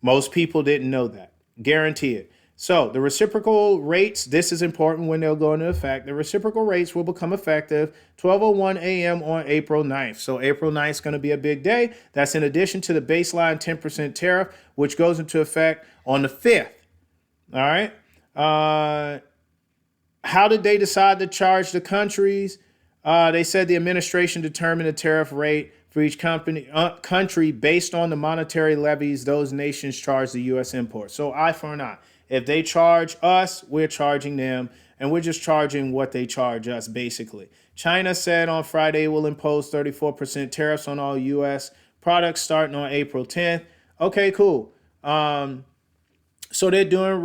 Most people didn't know that. Guarantee it. So the reciprocal rates, this is important when they'll go into effect. The reciprocal rates will become effective 12:01 a.m. on April 9th. So April 9th is going to be a big day. That's in addition to the baseline 10% tariff, which goes into effect on the 5th. All right. How did they decide to charge the countries? They said the administration determined a tariff rate for each country based on the monetary levies those nations charge the U.S. imports. So eye for an eye. If they charge us, we're charging them, and we're just charging what they charge us, basically. China said on Friday it will impose 34% tariffs on all U.S. products starting on April 10th. Okay, cool. So they're doing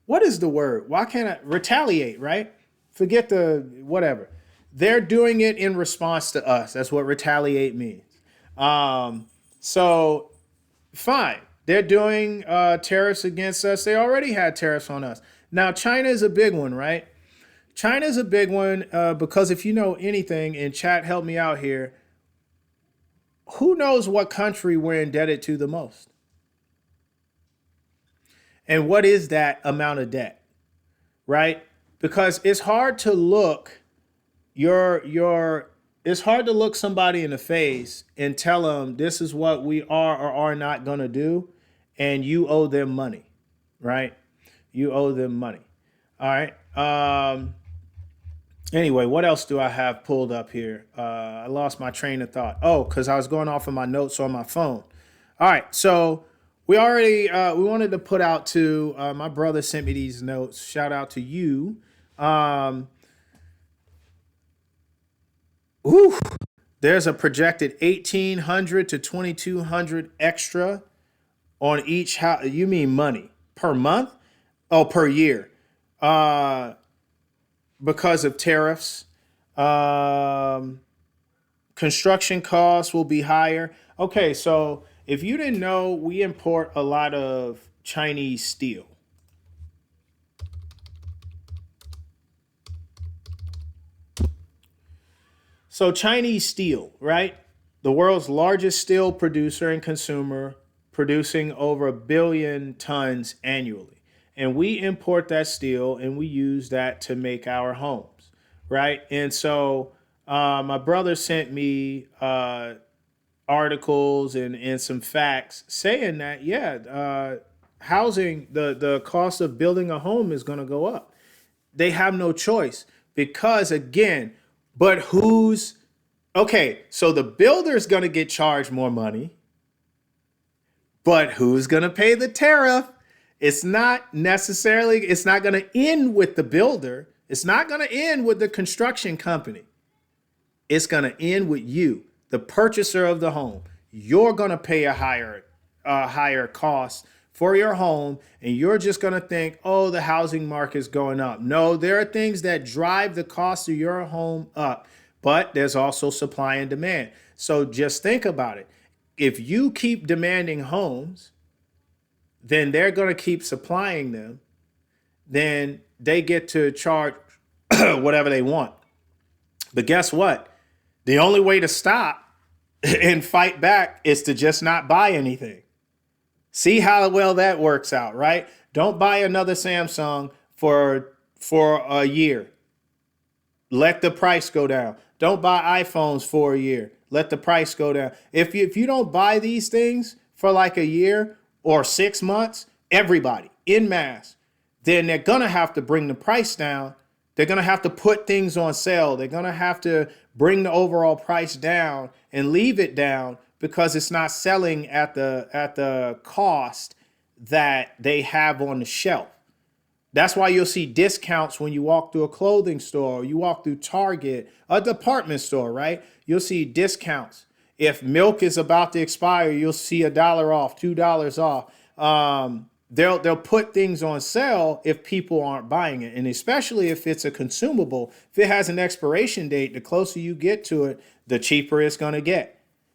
what is the word? Why can't I retaliate, right? Forget the whatever. They're doing it in response to us. That's what retaliate means. So fine. They're doing tariffs against us. They already had tariffs on us. Now, China is a big one, right? China is a big one because if you know anything, and chat, help me out here, who knows what country we're indebted to the most? And what is that amount of debt, right? Because it's hard to look it's hard to look somebody in the face and tell them this is what we are or are not going to do, and you owe them money, right? You owe them money. All right. Anyway, what else do I have pulled up here? I lost my train of thought. Oh, because I was going off of my notes on my phone. All right. So we already we wanted to put out to my brother sent me these notes. Shout out to you. Ooh, there's a projected 1,800 to 2,200 extra on each house. You mean money per month? Oh, per year. Because of tariffs. Construction costs will be higher. Okay, so if you didn't know, we import a lot of Chinese steel. So Chinese steel, right? The world's largest steel producer and consumer, producing over 1 billion tons annually. And we import that steel and we use that to make our homes, right? And so my brother sent me articles and some facts saying that, yeah, housing, the cost of building a home is going to go up. They have no choice because, again, but who's okay? So the builder's going to get charged more money, but who's going to pay the tariff? It's not necessarily, it's not going to end with the builder. It's not going to end with the construction company. It's going to end with you, the purchaser of the home. You're going to pay a higher cost for your home, and you're just going to think, oh, the housing market is going up. No, there are things that drive the cost of your home up, but there's also supply and demand. So just think about it. If you keep demanding homes, then they're going to keep supplying them. Then they get to charge whatever they want. But guess what? The only way to stop and fight back is to just not buy anything. See how well that works out, right? Don't buy another Samsung for a year. Let the price go down. Don't buy iPhones for a year. Let the price go down. If you don't buy these things for like a year or 6 months, everybody en masse, then they're going to have to bring the price down. They're going to have to put things on sale. They're going to have to bring the overall price down and leave it down because it's not selling at the cost that they have on the shelf. That's why you'll see discounts when you walk through a clothing store, or you walk through Target, a department store, right? You'll see discounts. If milk is about to expire, you'll see $1 off, $2 off. They'll put things on sale if people aren't buying it. And especially if it's a consumable, if it has an expiration date, the closer you get to it, the cheaper it's going to get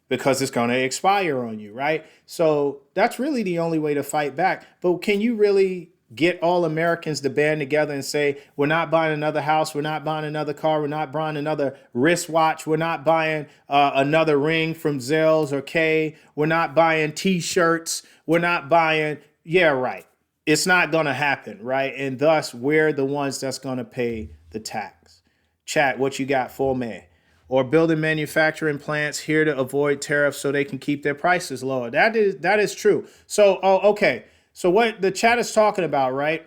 because it's going to expire on you, right? So that's really the only way to fight back. But can you really get all Americans to band together and say, we're not buying another house, we're not buying another car, we're not buying another wristwatch, we're not buying another ring from Zales or Kay, we're not buying t-shirts, we're not buying, yeah, right. It's not going to happen, right? And thus, we're the ones that's going to pay the tax. Chat, what you got, full man? Or building manufacturing plants here to avoid tariffs so they can keep their prices lower. That is true. So, okay. So what the chat is talking about, right?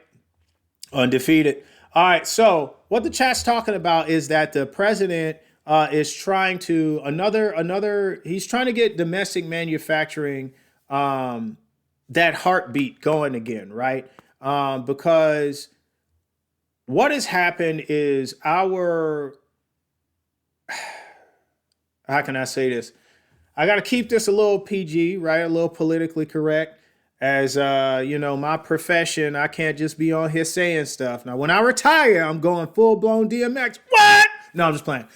Undefeated. All right. So what the chat's talking about is that the president is trying to he's trying to get domestic manufacturing, that heartbeat going again, right? Because what has happened is how can I say this? I got to keep this a little PG, right? A little politically correct. As my profession, I can't just be on here saying stuff. Now, when I retire, I'm going full blown DMX. What? No, I'm just playing.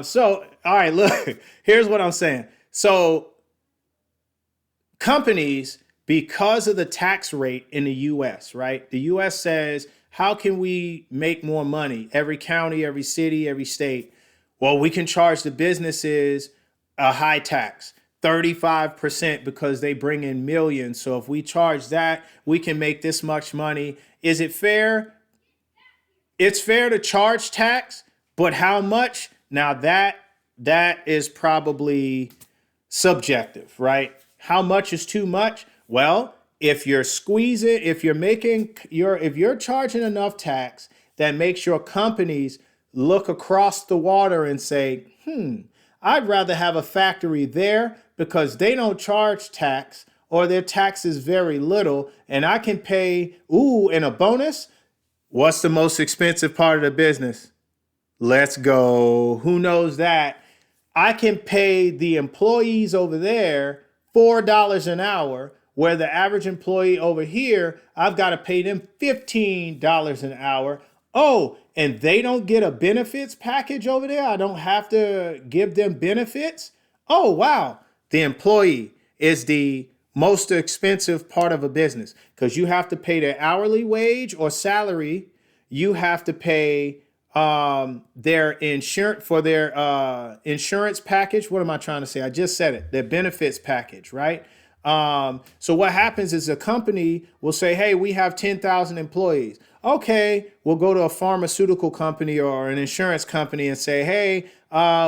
So, all right, look, here's what I'm saying. So, companies, because of the tax rate in the U.S., right? The U.S. says, how can we make more money? Every county, every city, every state. Well, we can charge the businesses a high tax. 35% because they bring in millions. So if we charge that, we can make this much money. Is it fair? It's fair to charge tax, but how much? Now that is probably subjective, right? How much is too much? Well, if you're charging enough tax that makes your companies look across the water and say, I'd rather have a factory there because they don't charge tax or their tax is very little and I can pay, and a bonus. What's the most expensive part of the business? Let's go. Who knows that? I can pay the employees over there $4 an hour, where the average employee over here, I've got to pay them $15 an hour. Oh, and they don't get a benefits package over there. I don't have to give them benefits. Oh, wow. The employee is the most expensive part of a business because you have to pay their hourly wage or salary. You have to pay their insurance for their insurance package. What am I trying to say? I just said it. Their benefits package, right? So what happens is a company will say, hey, we have 10,000 employees. Okay, we'll go to a pharmaceutical company or an insurance company and say, hey,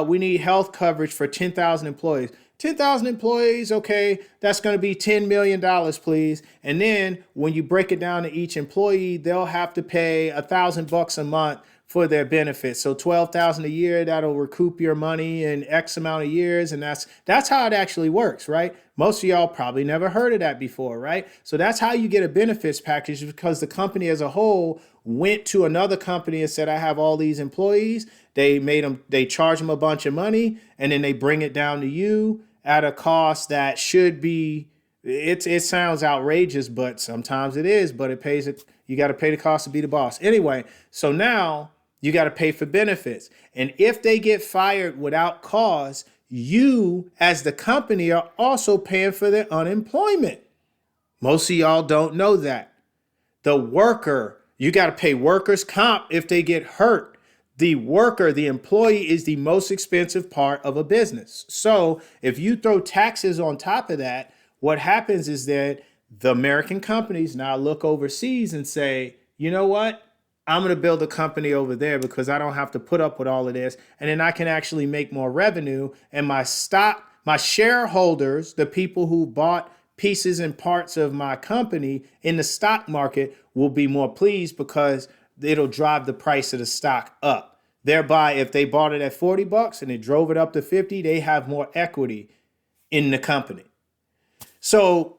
we need health coverage for 10,000 employees. 10,000 employees, okay, that's going to be $10 million, please. And then when you break it down to each employee, they'll have to pay $1,000 a month for their benefits. So 12,000 a year, that'll recoup your money in X amount of years. And that's how it actually works, right? Most of y'all probably never heard of that before, right? So that's how you get a benefits package, because the company as a whole went to another company and said, I have all these employees. They charge them a bunch of money, and then they bring it down to you at a cost that should be, it sounds outrageous, but sometimes it is, but it pays it. You got to pay the cost to be the boss. Anyway, so now you got to pay for benefits. And if they get fired without cause, you as the company are also paying for their unemployment. Most of y'all don't know that. The worker, you got to pay workers' comp if they get hurt. The worker, the employee, is the most expensive part of a business. So if you throw taxes on top of that, what happens is that the American companies now look overseas and say, you know what? I'm going to build a company over there because I don't have to put up with all of this. And then I can actually make more revenue. And my shareholders, the people who bought pieces and parts of my company in the stock market, will be more pleased because it'll drive the price of the stock up. Thereby, if they bought it at $40 and it drove it up to 50, they have more equity in the company. So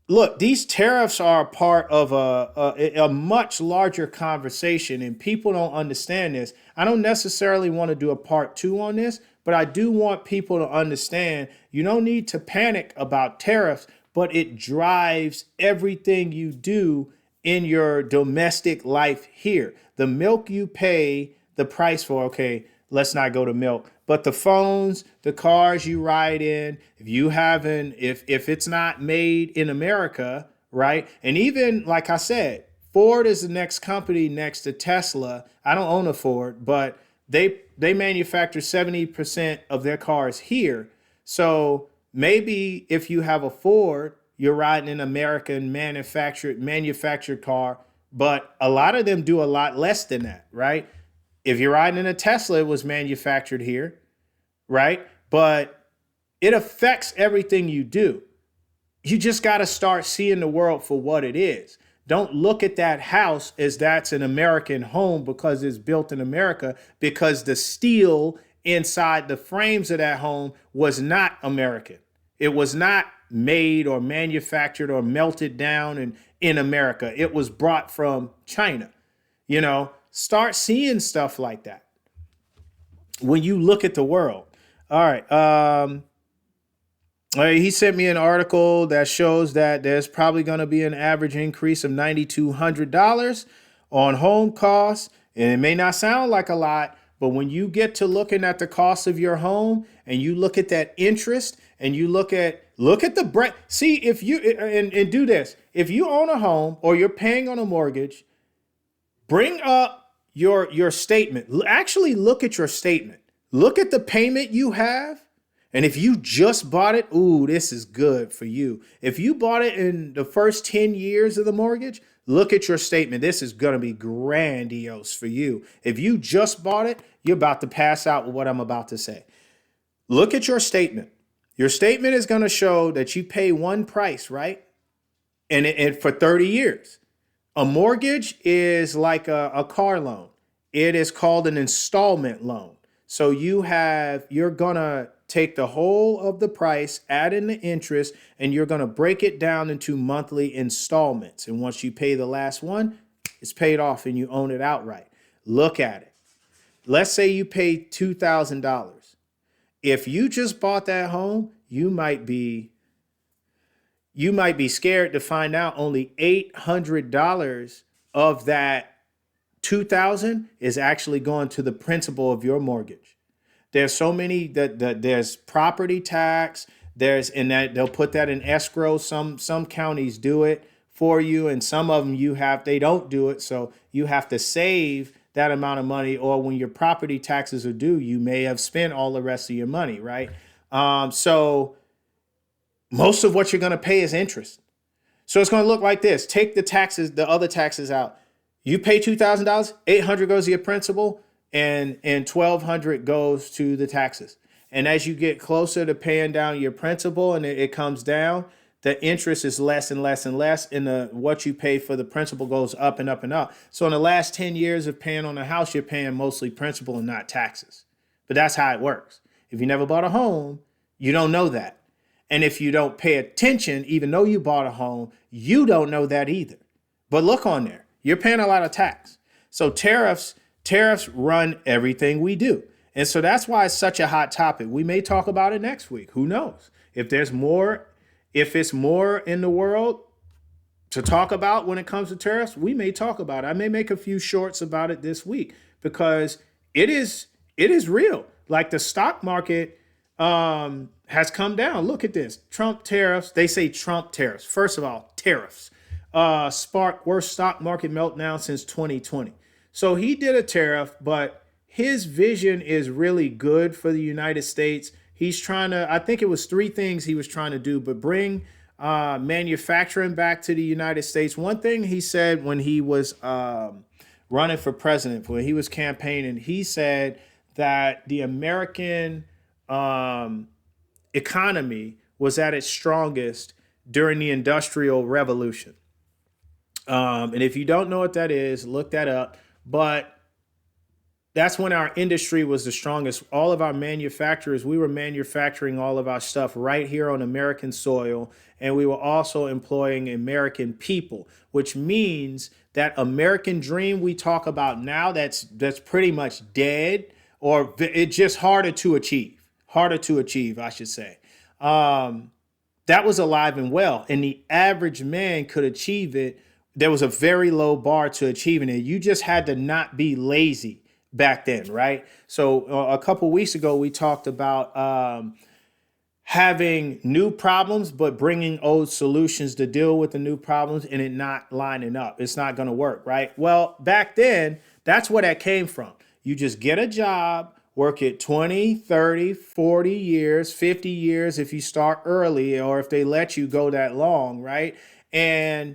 look, these tariffs are a part of a much larger conversation, and people don't understand this. I don't necessarily want to do a part 2 on this, but I do want people to understand you don't need to panic about tariffs, but it drives everything you do in your domestic life here. The milk you pay the price for, okay, let's not go to milk, but the phones, the cars you ride in, if it's not made in America, right? And even like I said, Ford is the next company next to Tesla. I don't own a Ford, but they manufacture 70% of their cars here. So maybe if you have a Ford, you're riding an American manufactured car, but a lot of them do a lot less than that, right? If you're riding in a Tesla, it was manufactured here, right? But it affects everything you do. You just got to start seeing the world for what it is. Don't look at that house as that's an American home because it's built in America, because the steel inside the frames of that home was not American. It was not made or manufactured or melted down in America. It was brought from China. Start seeing stuff like that when you look at the world. All right. He sent me an article that shows that there's probably going to be an average increase of $9,200 on home costs. And it may not sound like a lot, but when you get to looking at the cost of your home and you look at that interest and you look at the see, if you and do this, if you own a home or you're paying on a mortgage, bring up your statement. Actually look at your statement. Look at the payment you have. And if you just bought it, ooh, this is good for you. If you bought it in the first 10 years of the mortgage, look at your statement. This is going to be grandiose for you. If you just bought it, you're about to pass out with what I'm about to say. Look at your statement. Your statement is going to show that you pay one price, right? And for 30 years. A mortgage is like a car loan. It is called an installment loan. So you're going to take the whole of the price, add in the interest, and you're going to break it down into monthly installments. And once you pay the last one, it's paid off and you own it outright. Look at it. Let's say you paid $2,000. If you just bought that home, you might be scared to find out only $800 of that $2,000 is actually going to the principal of your mortgage. There's so many that there's property tax, There's in that they'll put that in escrow. Some counties do it for you, and some of them they don't do it, so you have to save that amount of money. Or when your property taxes are due, you may have spent all the rest of your money, right? So most of what you're going to pay is interest. So it's going to look like this. Take the other taxes out. You pay $2,000, $800 goes to your principal, and $1,200 goes to the taxes. And as you get closer to paying down your principal and it comes down, the interest is less and less and less, and what you pay for the principal goes up and up and up. So in the last 10 years of paying on a house, you're paying mostly principal and not taxes. But that's how it works. If you never bought a home, you don't know that. And if you don't pay attention, even though you bought a home, you don't know that either. But look on there. You're paying a lot of tax. So tariffs run everything we do. And so that's why it's such a hot topic. We may talk about it next week. Who knows? If it's more in the world to talk about when it comes to tariffs, we may talk about it. I may make a few shorts about it this week because it is real. Like the stock market has come down. Look at this. Trump tariffs. They say Trump tariffs. First of all, tariffs sparked worst stock market meltdown since 2020. So he did a tariff, but his vision is really good for the United States. He's trying to, I think it was three things he was trying to do, but bring manufacturing back to the United States. One thing he said when he was running for president, when he was campaigning, he said that the American economy was at its strongest during the Industrial Revolution. And if you don't know what that is, look that up. But that's when our industry was the strongest. All of our manufacturers, we were manufacturing all of our stuff right here on American soil. And we were also employing American people, which means that American dream we talk about now, that's pretty much dead, or it's just harder to achieve, I should say. That was alive and well, and the average man could achieve it. There was a very low bar to achieving it. You just had to not be lazy back then, right? So a couple weeks ago, we talked about having new problems, but bringing old solutions to deal with the new problems and it not lining up. It's not going to work, right? Well, back then, that's where that came from. You just get a job, work it 20, 30, 40 years, 50 years if you start early, or if they let you go that long, right? And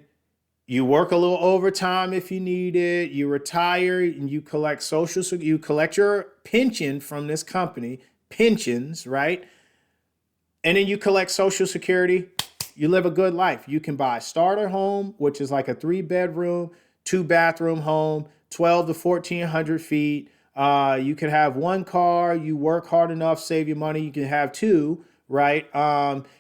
you work a little overtime if you need it. You retire and you collect you collect your pension from this company, pensions, right? And then you collect Social Security. You live a good life. You can buy a starter home, which is like a 3-bedroom, 2-bathroom home, 12 to 1,400 feet. You can have one car. You work hard enough, save your money. You can have two, right?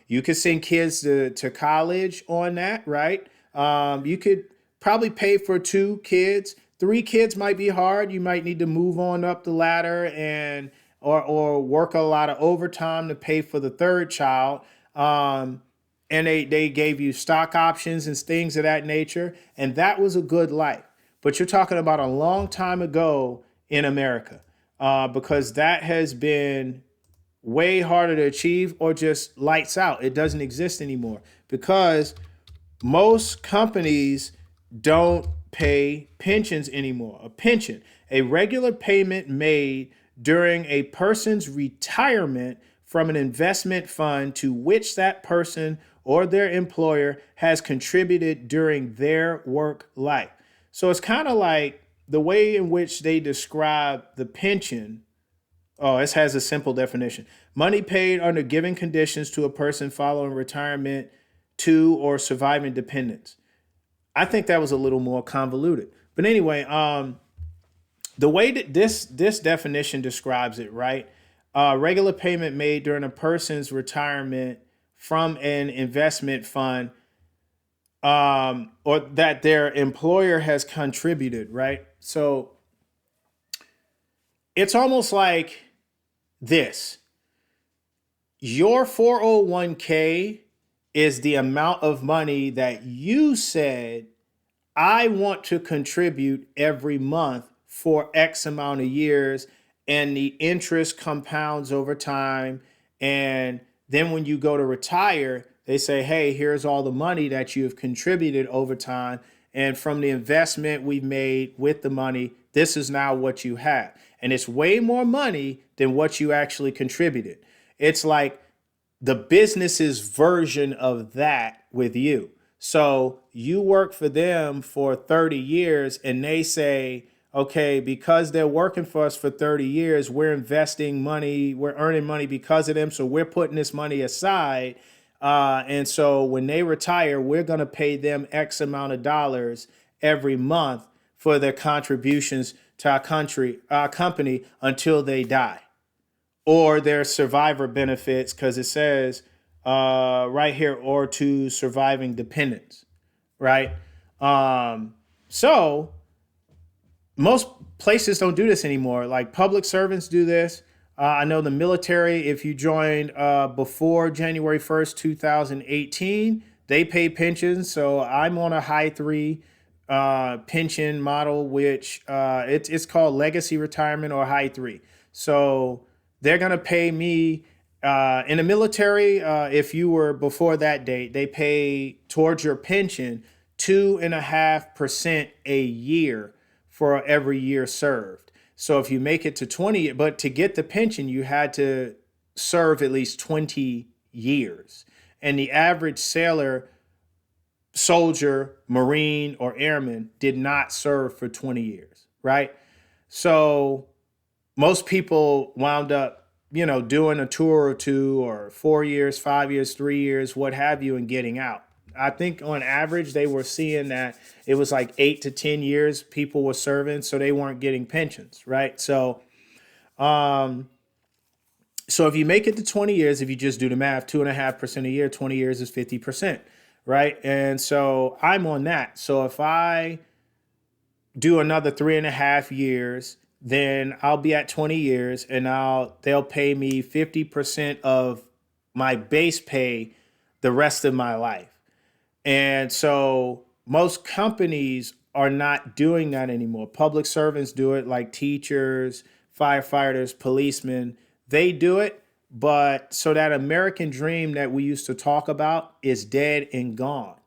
You could send kids to college on that, right? You could probably pay for 2 kids. 3 kids might be hard. You might need to move on up the ladder or work a lot of overtime to pay for the 3rd child. And they gave you stock options and things of that nature. And that was a good life. But you're talking about a long time ago in America, because that has been way harder to achieve, or just lights out. It doesn't exist anymore because most companies don't pay pensions anymore. A pension, a regular payment made during a person's retirement from an investment fund to which that person or their employer has contributed during their work life. So it's kind of like the way in which they describe the pension. Oh, it has a simple definition. Money paid under given conditions to a person following retirement to or surviving dependents. I think that was a little more convoluted. But anyway, the way that this definition describes it, right? Regular payment made during a person's retirement from an investment fund, or that their employer has contributed, right? So it's almost like this. Your 401k is the amount of money that you said, I want to contribute every month for X amount of years, and the interest compounds over time, and Then when you go to retire, they say, hey, here's all the money that you have contributed over time. And from the investment we've made with the money, this is now what you have. And it's way more money than what you actually contributed. It's like the business's version of that with you. So you work for them for 30 years and they say, okay, because they're working for us for 30 years, we're investing money, we're earning money because of them. So we're putting this money aside. And so when they retire, we're going to pay them X amount of dollars every month for their contributions to our company until they die, or their survivor benefits, because it says right here, or to surviving dependents, right? So most places don't do this anymore. Like public servants do this. I know the military, if you joined before January 1st, 2018, they pay pensions. So I'm on a high three pension model, which it's called legacy retirement or high three. So they're going to pay me in the military. If you were before that date, they pay towards your pension 2.5% a year for every year served. So if you make it to 20, but to get the pension, you had to serve at least 20 years. And the average sailor, soldier, Marine, or airman did not serve for 20 years, right? So most people wound up, doing a tour or two or 4 years, 5 years, 3 years, what have you, and getting out. I think on average, they were seeing that it was like 8 to 10 years people were serving, so they weren't getting pensions, right? So if you make it to 20 years, if you just do the math, 2.5% a year, 20 years is 50%, right? And so I'm on that. So if I do another 3.5 years, then I'll be at 20 years and they'll pay me 50% of my base pay the rest of my life. And so most companies are not doing that anymore. Public servants do it, like teachers, firefighters, policemen. They do it, but so that American dream that we used to talk about is dead and gone,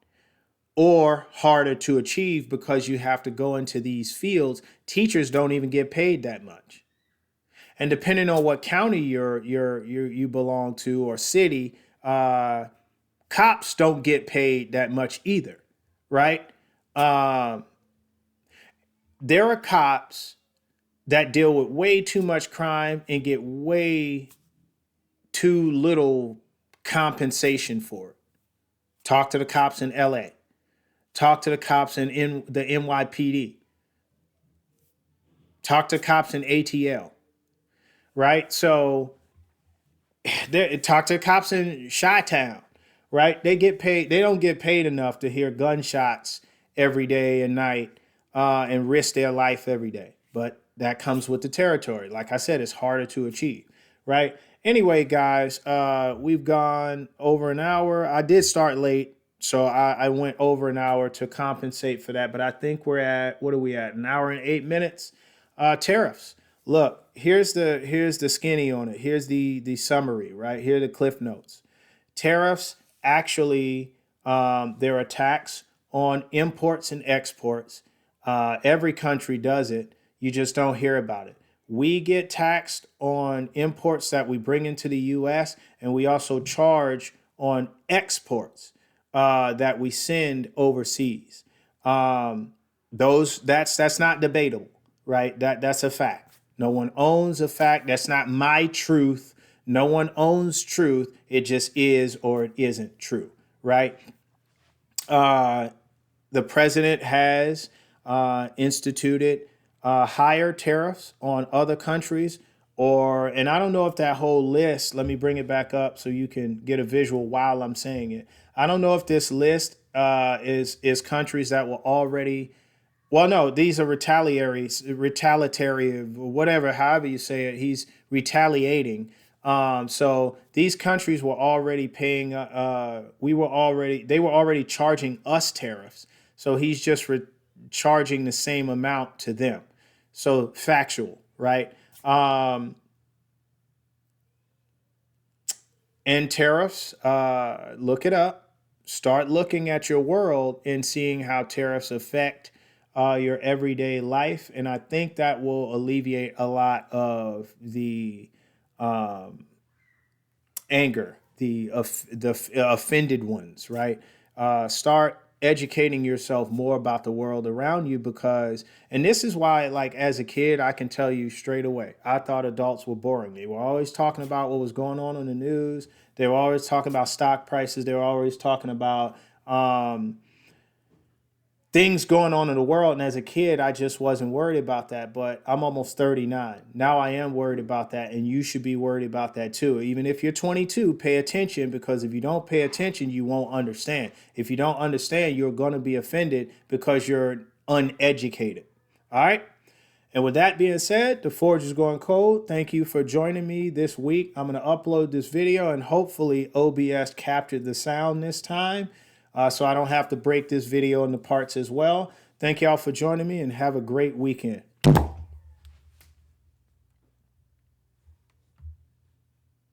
or harder to achieve because you have to go into these fields. Teachers don't even get paid that much. And depending on what county you belong to or city, cops don't get paid that much either, right? Um, there are cops that deal with way too much crime and get way too little compensation for it. Talk to the cops in LA. Talk to the cops in the NYPD. Talk to cops in ATL, right? So talk to cops in Chi-Town, right? They get paid. They don't get paid enough to hear gunshots every day and night and risk their life every day. But that comes with the territory. Like I said, it's harder to achieve, right? Anyway, guys, we've gone over an hour. I did start late, so I went over an hour to compensate for that. But I think we're at, what are we at? An hour and 8 minutes. Tariffs. Look, here's the skinny on it. Here's the summary, right? Here are the cliff notes. Tariffs actually, they're a tax on imports and exports. Every country does it. You just don't hear about it. We get taxed on imports that we bring into the U.S., and we also charge on exports that we send overseas. That's not debatable, right? That's a fact. No one owns a fact. That's not my truth. No one owns truth. It just is or it isn't true, right? The president has instituted higher tariffs on other countries, and I don't know if that whole list, let me bring it back up so you can get a visual while I'm saying it. I don't know if this list is countries that were already, well, no, these are retaliatory, whatever, however you say it. He's retaliating. So these countries were already paying. They were already charging us tariffs. So he's just charging the same amount to them. So factual, right? and tariffs. Look it up. Start looking at your world and seeing how tariffs affect your everyday life. And I think that will alleviate a lot of the um, anger, the offended ones, right? Start educating yourself more about the world around you because, and this is why, like as a kid, I can tell you straight away, I thought adults were boring. They were always talking about what was going on in the news. They were always talking about stock prices. They were always talking about things going on in the world. And as a kid, I just wasn't worried about that. But I'm almost 39. Now I am worried about that. And you should be worried about that too. Even if you're 22, pay attention, because if you don't pay attention, you won't understand. If you don't understand, you're going to be offended because you're uneducated. All right. And with that being said, the Forge is going cold. Thank you for joining me this week. I'm going to upload this video and hopefully OBS captured the sound this time, so I don't have to break this video into parts as well. Thank y'all for joining me and have a great weekend.